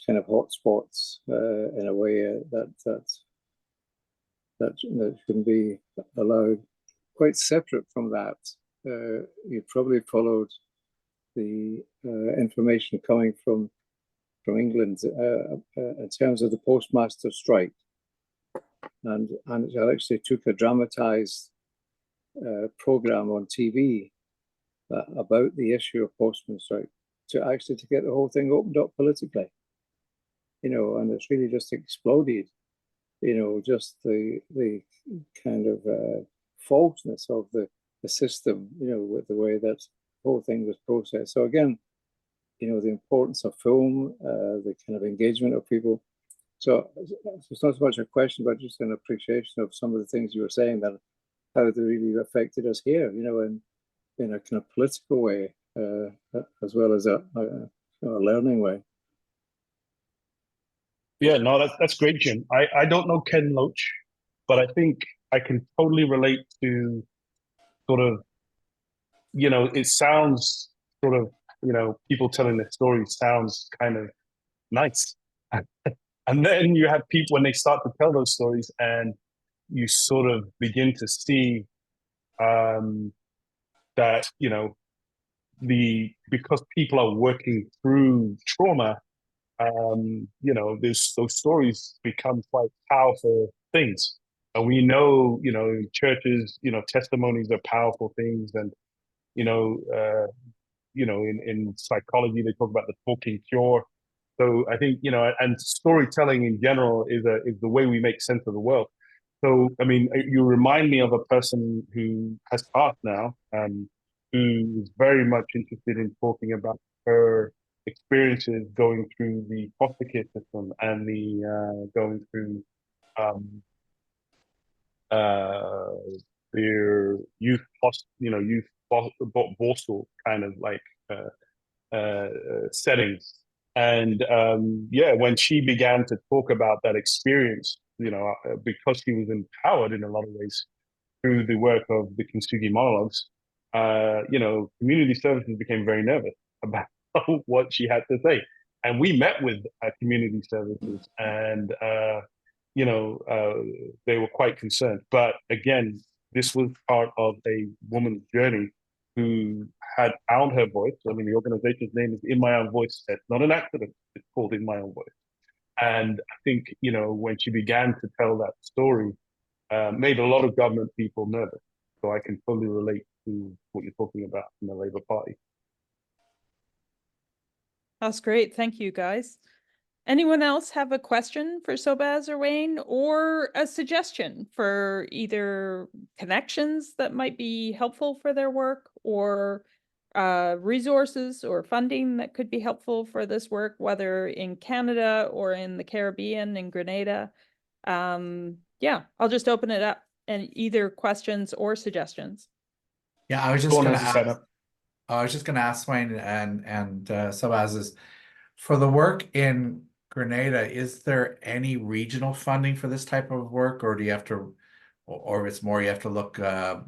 kind of hotspots in a way that shouldn't be allowed. Quite separate from that, you probably followed the information coming from England in terms of the postmaster strike, and it actually took a dramatized program on TV about the issue of postman strike to get the whole thing opened up politically, and it's really just exploded, just the kind of falseness of the system, with the way that the whole thing was processed. So again, the importance of film, the kind of engagement of people. So it's not so much a question, but just an appreciation of some of the things you were saying, that how they really affected us here, in a kind of political way, as well as a learning way. Yeah, no, that's great, Jim. I don't know Ken Loach, but I think I can totally relate to sort of, it sounds sort of, people telling their stories sounds kind of nice. And then you have people when they start to tell those stories and you sort of begin to see that, because people are working through trauma, those stories become quite powerful things. And we know, in churches, testimonies are powerful things. And, in psychology, they talk about the talking cure. So I think, and storytelling in general is the way we make sense of the world. So, I mean, you remind me of a person who has passed now, who is very much interested in talking about her experiences going through the foster care system and the going through their youth borstal kind of like settings. And when she began to talk about that experience, because she was empowered in a lot of ways, through the work of the Kintsugi monologues, you know, community services became very nervous about what she had to say. And we met with community services, and you know, they were quite concerned. But again, this was part of a woman's journey who had found her voice. I mean, the organization's name is In My Own Voice. It's not an accident. It's called In My Own Voice. And I think, you know, when she began to tell that story, made a lot of government people nervous. So I can fully relate to what you're talking about in the Labour Party. That's great. Thank you, guys. Anyone else have a question for Sobaz or Wayne, or a suggestion for either connections that might be helpful for their work, or resources or funding that could be helpful for this work, whether in Canada or in the Caribbean, in Grenada? Yeah, I'll just open it up, and either questions or suggestions. Yeah, I was just Dawn going to has his hand ask. up. I was just going to ask Wayne and Sobaz, is for the work in Grenada, is there any regional funding for this type of work, or do you have to, or it's more you have to look a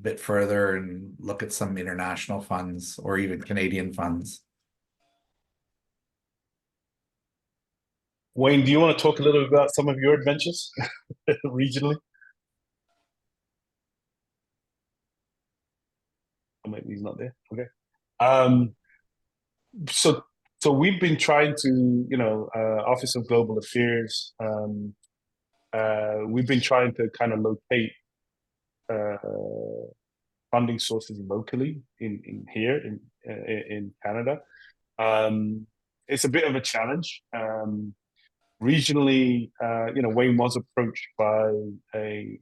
bit further and look at some international funds or even Canadian funds? Wayne, do you want to talk a little bit about some of your adventures regionally? Oh, maybe he's not there. Okay. So we've been trying to, you know, Office of Global Affairs. We've been trying to kind of locate funding sources locally in Canada. It's a bit of a challenge. Regionally, you know, Wayne was approached by a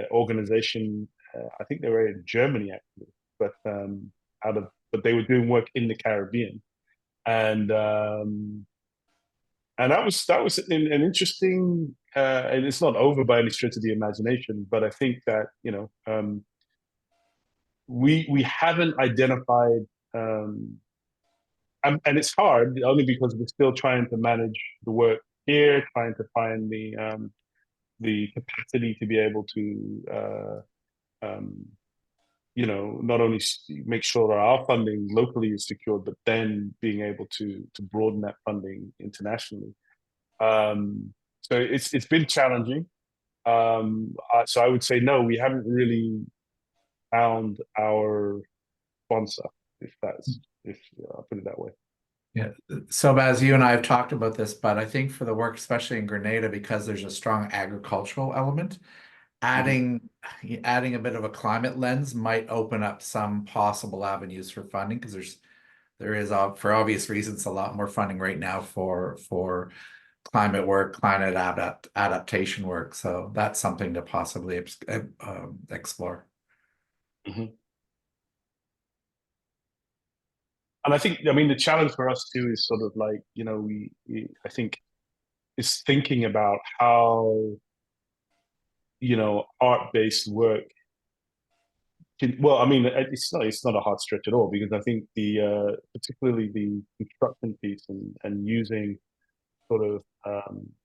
organization. I think they were in Germany actually, but but they were doing work in the Caribbean, and that was an interesting. And it's not over by any stretch of the imagination, but I think that, you know, we haven't identified. And it's hard only because we're still trying to manage the work here, trying to find the capacity to be able to, you know, not only make sure that our funding locally is secured, but then being able to broaden that funding internationally. So it's been challenging. So I would say no, we haven't really found our sponsor, if I'll put it that way. Yeah, Sobaz, you and I have talked about this, but I think for the work, especially in Grenada, because there's a strong agricultural element, adding a bit of a climate lens might open up some possible avenues for funding, because there is for obvious reasons a lot more funding right now for climate work, climate adaptation work. So that's something to possibly explore. Mm-hmm. And I think, I mean, the challenge for us too is sort of like, you know, I think is thinking about how, you know, art-based work can, well, I mean, it's not a hard stretch at all, because I think particularly the construction piece and using sort of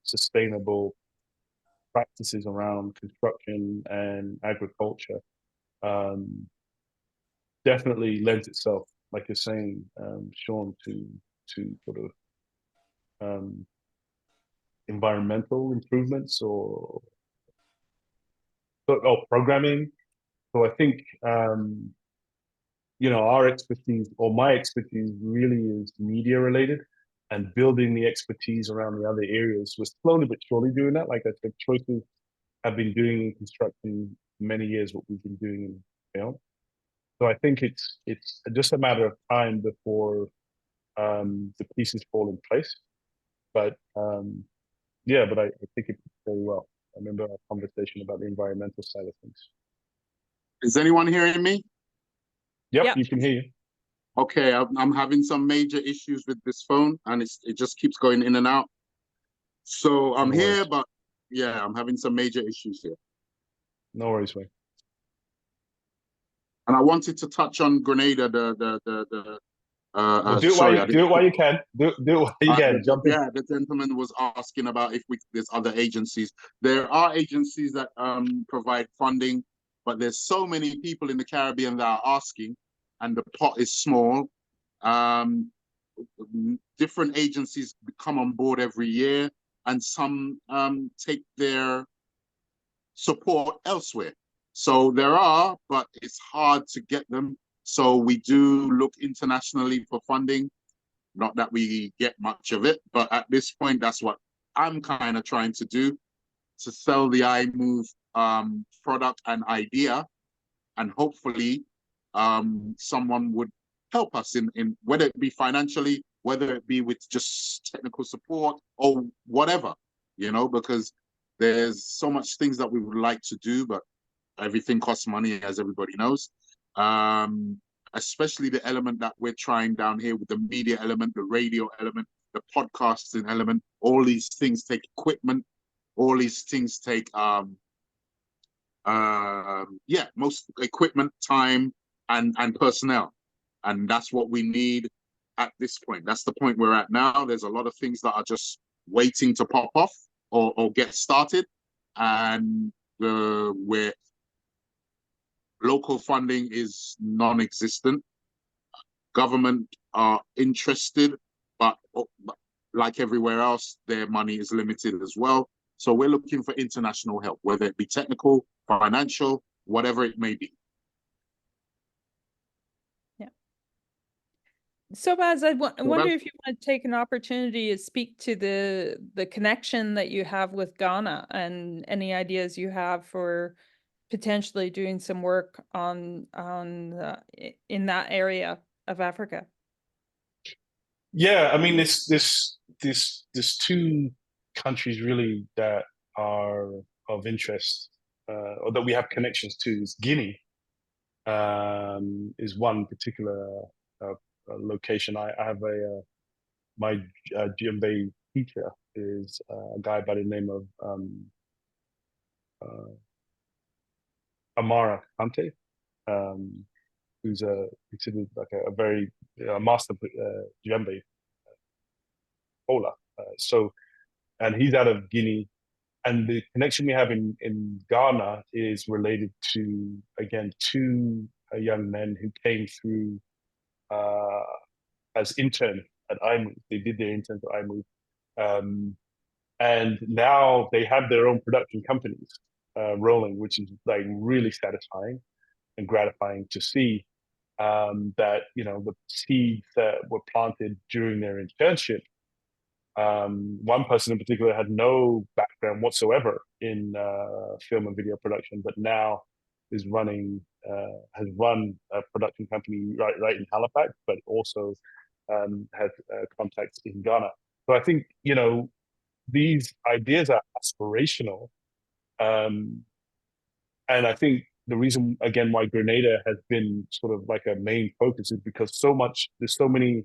sustainable practices around construction and agriculture definitely lends itself, like you're saying, Sean, to sort of environmental improvements or programming. So I think, you know, our expertise, or my expertise, really is media related, and building the expertise around the other areas. We're slowly but surely doing that. Like I said, Choices have been doing in construction many years what we've been doing in film. So I think it's just a matter of time before the pieces fall in place. But yeah, but I think it's very well. I remember our conversation about the environmental side of things. Is anyone hearing me? Yep. You can hear you. Okay, I'm having some major issues with this phone, and it just keeps going in and out. So I'm here, but yeah, I'm having some major issues here. No worries, Wayne. And I wanted to touch on Grenada, the Well, do it sorry, while you can. Do it while you can. Jump in. Yeah, the gentleman was asking about if there's other agencies. There are agencies that provide funding, but there's so many people in the Caribbean that are asking, and the pot is small. Different agencies come on board every year, and some take their support elsewhere. So there are, but it's hard to get them. So we do look internationally for funding. Not that we get much of it, but at this point, that's what I'm kind of trying to do, to sell the iMOVe product and idea, and hopefully someone would help us in whether it be financially, whether it be with just technical support or whatever, you know, because there's so much things that we would like to do, but everything costs money, as everybody knows. Especially the element that we're trying down here with the media element, the radio element, the podcasting element. All these things take equipment. All these things take most equipment, time, and personnel. And that's what we need at this point. That's the point we're at now. There's a lot of things that are just waiting to pop off or get started. And where local funding is non-existent. Government are interested, but like everywhere else, their money is limited as well. So we're looking for international help, whether it be technical, financial, whatever it may be. Yeah. Sobaz, I wonder if you want to take an opportunity to speak to the connection that you have with Ghana and any ideas you have for potentially doing some work on in that area of Africa. Yeah, I mean, there's two countries really that are of interest, or that we have connections to. Is Guinea, is one particular location. I have my djembe teacher is a guy by the name of Amara Kante, who's considered like a very master djembe bowler. And he's out of Guinea. And the connection we have in Ghana is related to, again, two young men who came through as interns at iMOVe. They did their interns at iMOVe. And now they have their own production companies rolling, which is like really satisfying and gratifying to see. That, you know, the seeds that were planted during their internship, one person in particular had no background whatsoever in film and video production, but now is has run a production company right in Halifax, but also has contacts in Ghana. So I think, you know, these ideas are aspirational, and I think the reason, again, why Grenada has been sort of like a main focus is because there's so many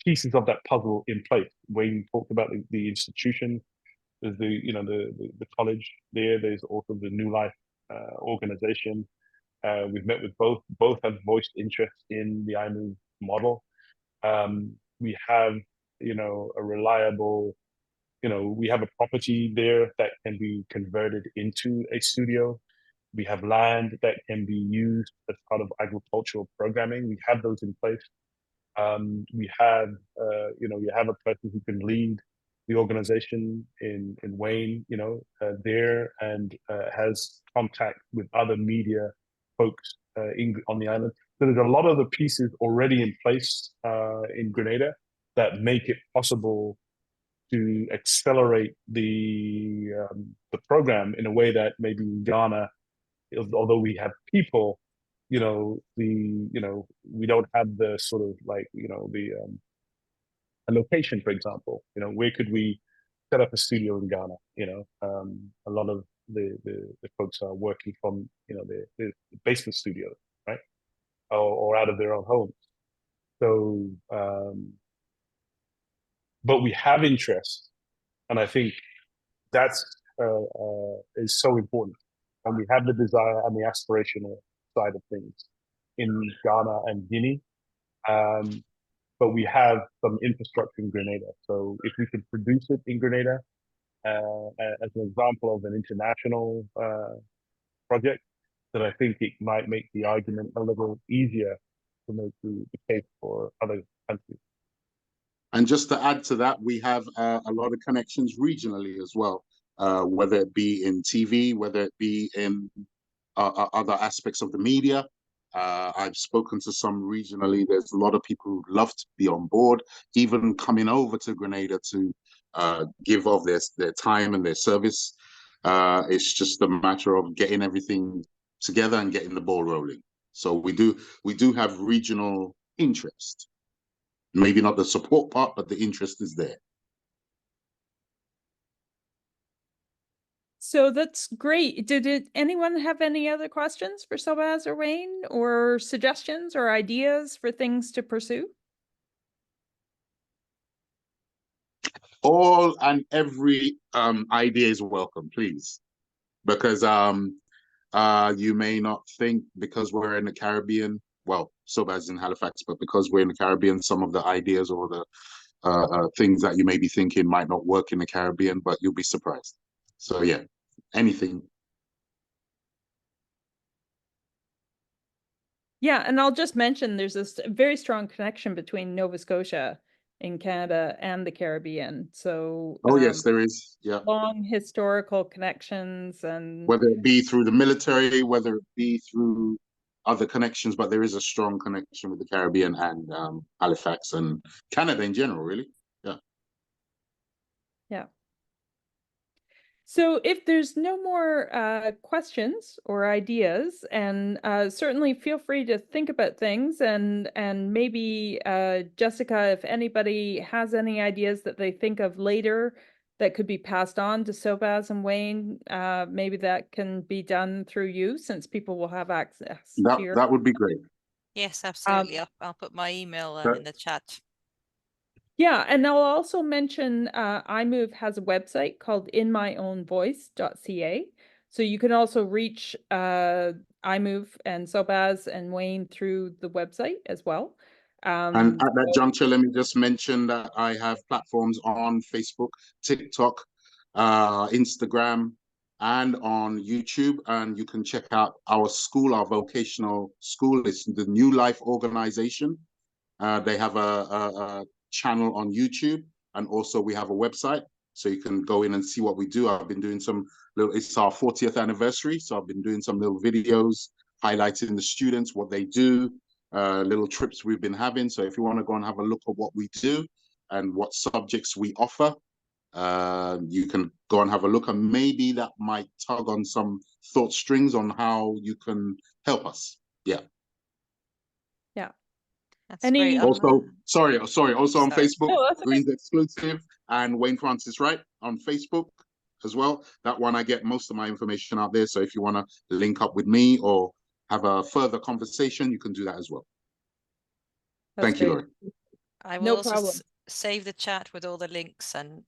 pieces of that puzzle in place. Wayne talked about the institution, there's the college there, there's also the New Life organization. We've met with both have voiced interest in the iMOVe model. We have, you know, a reliable, you know, we have a property there that can be converted into a studio. We have land that can be used as part of agricultural programming. We have those in place. We have, you have a person who can lead the organization in Wayne, you know, there, and has contact with other media folks on the island. So there's a lot of the pieces already in place in Grenada that make it possible to accelerate the program in a way that maybe in Ghana, although we have people, you know, we don't have the sort of like, you know, a location, for example, you know, where could we set up a studio in Ghana? You know, a lot of the folks are working from, you know, the basement studios, right? Or out of their own homes. So, but we have interest, and I think that's is so important. And we have the desire and the aspirational side of things in Ghana and Guinea. But but we have some infrastructure in Grenada. So if we could produce it in Grenada, as an example of an international project, then I think it might make the argument a little easier to make the case for other countries. And just to add to that, we have a lot of connections regionally as well, whether it be in TV, whether it be in other aspects of the media. I've spoken to some regionally. There's a lot of people who'd love to be on board, even coming over to Grenada to give of their time and their service. It's just a matter of getting everything together and getting the ball rolling. So we do have regional interest. Maybe not the support part, but the interest is there. So that's great. Did anyone have any other questions for Sobaz or Wayne, or suggestions or ideas for things to pursue? All and every idea is welcome, please, because you may not think, because we're in the Caribbean, well, Sobaz in Halifax, but because we're in the Caribbean, some of the ideas or the things that you may be thinking might not work in the Caribbean, but you'll be surprised. So yeah, anything. Yeah, and I'll just mention there's this very strong connection between Nova Scotia in Canada and the Caribbean. So Oh yes, there is. Yeah. long historical connections, and whether it be through the military, whether it be through other connections, but there is a strong connection with the Caribbean and Halifax and Canada in general, really. Yeah. Yeah. So if there's no more questions or ideas, and certainly feel free to think about things, and maybe Jessica, if anybody has any ideas that they think of later that could be passed on to Sobaz and Wayne, maybe that can be done through you, since people will have access to your... That would be great. Yes, absolutely. I'll put my email in the chat. Yeah, and I'll also mention iMOVe has a website called inmyownvoice.ca. So you can also reach iMOVe and Sobaz and Wayne through the website as well. And at that juncture, let me just mention that I have platforms on Facebook, TikTok, Instagram, and on YouTube. And you can check out our school, our vocational school. It's the New Life organization. They have a channel on YouTube, and also we have a website, so you can go in and see what we do. I've been doing some little, it's our 40th anniversary, so I've been doing some little videos highlighting the students, what they do, little trips we've been having. So if you want to go and have a look at what we do and what subjects we offer, you can go and have a look, and maybe that might tug on some thought strings on how you can help us. Yeah. That's great. Also, sorry. Also on Facebook, No, Green's Exclusive and Wayne Francis Wright on Facebook as well. That one, I get most of my information out there. So if you want to link up with me or have a further conversation, you can do that as well. Thank you, Laurie. I will also save the chat with all the links and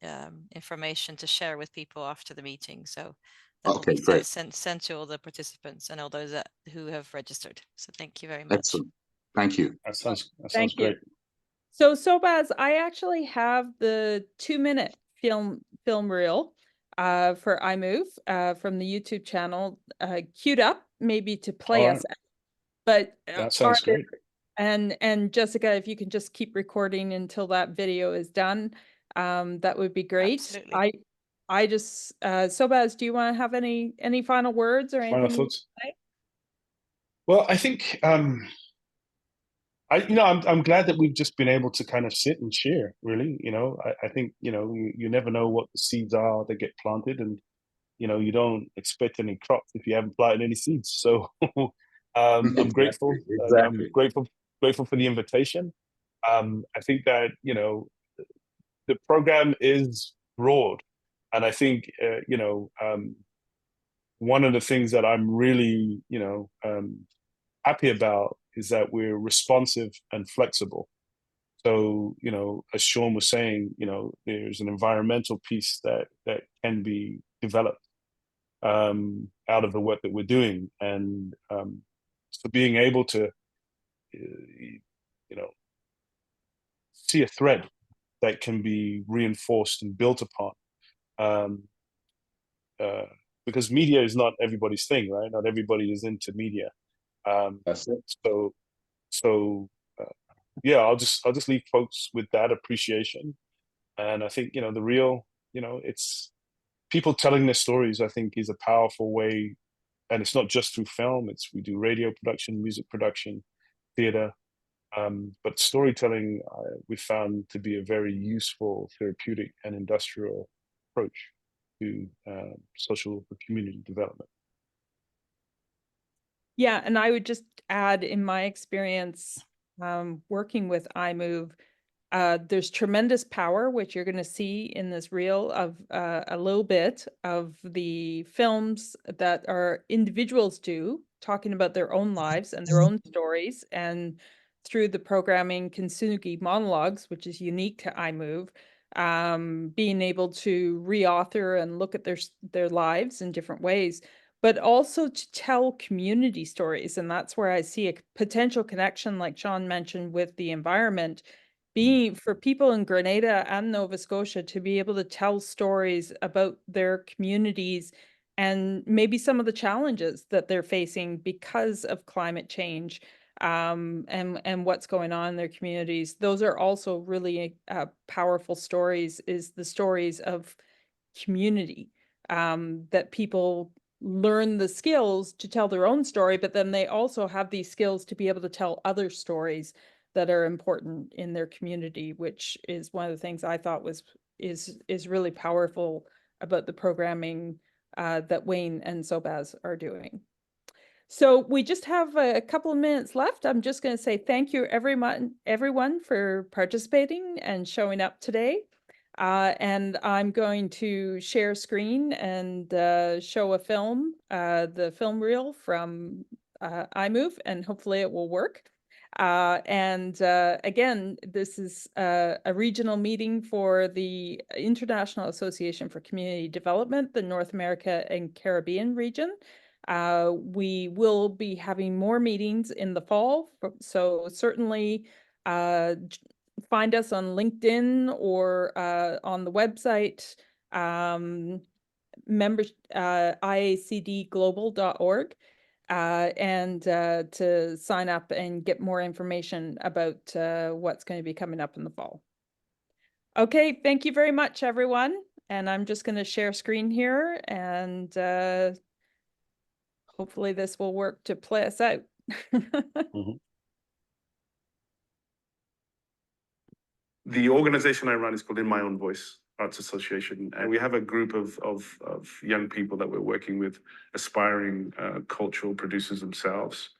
information to share with people after the meeting. So that will be sent to all the participants and all those who have registered. So thank you very much. Excellent. Thank you. That sounds great. So Sobaz, I actually have the 2-minute film reel for iMOVe from the YouTube channel queued up, maybe to play us out. But that sounds great. And Jessica, if you can just keep recording until that video is done, that would be great. Absolutely. I just Sobaz, do you want to have any final words or anything? Final thoughts? Well, I think I'm glad that we've just been able to kind of sit and share, really. I think, you never know what the seeds are that get planted, and, you don't expect any crops if you haven't planted any seeds. So I'm grateful. Exactly. I'm grateful for the invitation. I think that, the program is broad. And I think, one of the things that I'm really, happy about is that we're responsive and flexible. So, as Sean was saying, there's an environmental piece that can be developed out of the work that we're doing. And so being able to, see a thread that can be reinforced and built upon. Because media is not everybody's thing, right? Not everybody is into media. That's it. So yeah, I'll just leave folks with that appreciation. And I think, you know, the real, you know, it's people telling their stories, I think, is a powerful way. And it's not just through film, we do radio production, music production, theater. But storytelling, we found to be a very useful therapeutic and industrial approach to social community development. Yeah, and I would just add, in my experience working with iMOVe, there's tremendous power, which you're going to see in this reel, of a little bit of the films that our individuals do, talking about their own lives and their own stories, and through the programming Kintsugi monologues, which is unique to iMOVe, being able to reauthor and look at their lives in different ways, but also to tell community stories. And that's where I see a potential connection, like Sean mentioned, with the environment, being for people in Grenada and Nova Scotia to be able to tell stories about their communities and maybe some of the challenges that they're facing because of climate change, and what's going on in their communities. Those are also really powerful stories, is the stories of community, that people learn the skills to tell their own story, but then they also have these skills to be able to tell other stories that are important in their community, which is one of the things I thought is really powerful about the programming that Wayne and Sobaz are doing. So we just have a couple of minutes left. I'm just going to say thank you everyone for participating and showing up today. And I'm going to share screen and show a film, the film reel from iMOVe, and hopefully it will work. Again, this is a regional meeting for the International Association for Community Development, the North America and Caribbean region. We will be having more meetings in the fall, so certainly find us on LinkedIn or on the website, IACDglobal.org, and to sign up and get more information about what's going to be coming up in the fall. Okay, thank you very much, everyone. And I'm just going to share screen here, and hopefully this will work to play us out. The organization I run is called In My Own Voice Arts Association, and we have a group of young people that we're working with, aspiring cultural producers themselves,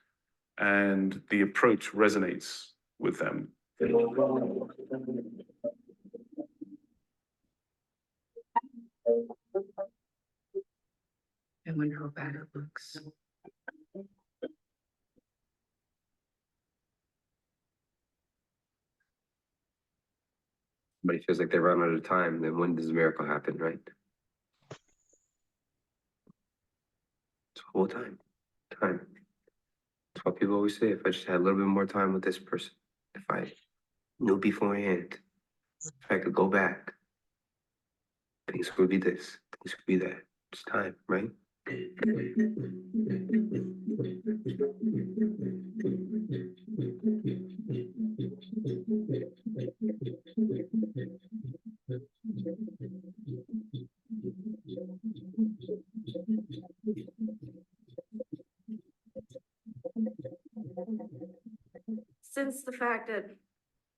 and the approach resonates with them. I wonder how bad it looks. But it feels like they run out of time. Then when does the miracle happen, right? It's the whole time. Time. That's what people always say. If I just had a little bit more time with this person, if I knew beforehand, if I could go back, things would be this, things could be that. It's time, right? Since the fact that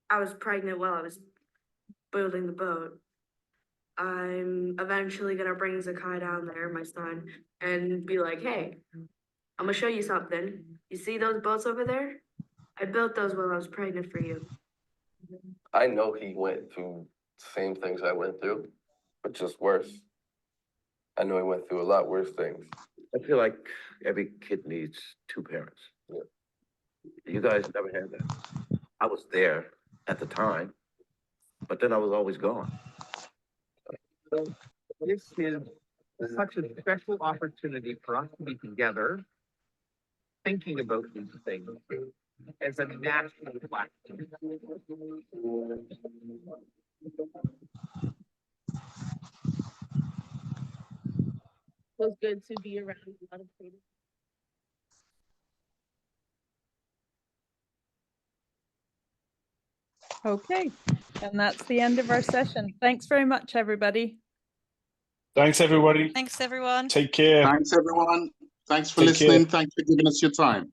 I was pregnant while I was building the boat, I'm eventually gonna bring Zakai down there, my son, and be like, hey, I'm gonna show you something. You see those boats over there? I built those while I was pregnant for you. I know he went through the same things I went through, but just worse. I know he went through a lot worse things. I feel like every kid needs two parents. Yeah. You guys never had that. I was there at the time, but then I was always gone. This is such a special opportunity for us to be together, thinking about these things. as a national platform. Feels good to be around a lot of freedom. Okay, and that's the end of our session. Thanks very much, everybody. Thanks, everybody. Thanks, everyone. Take care. Thanks, everyone. Thanks for Take listening. care. Thanks for giving us your time.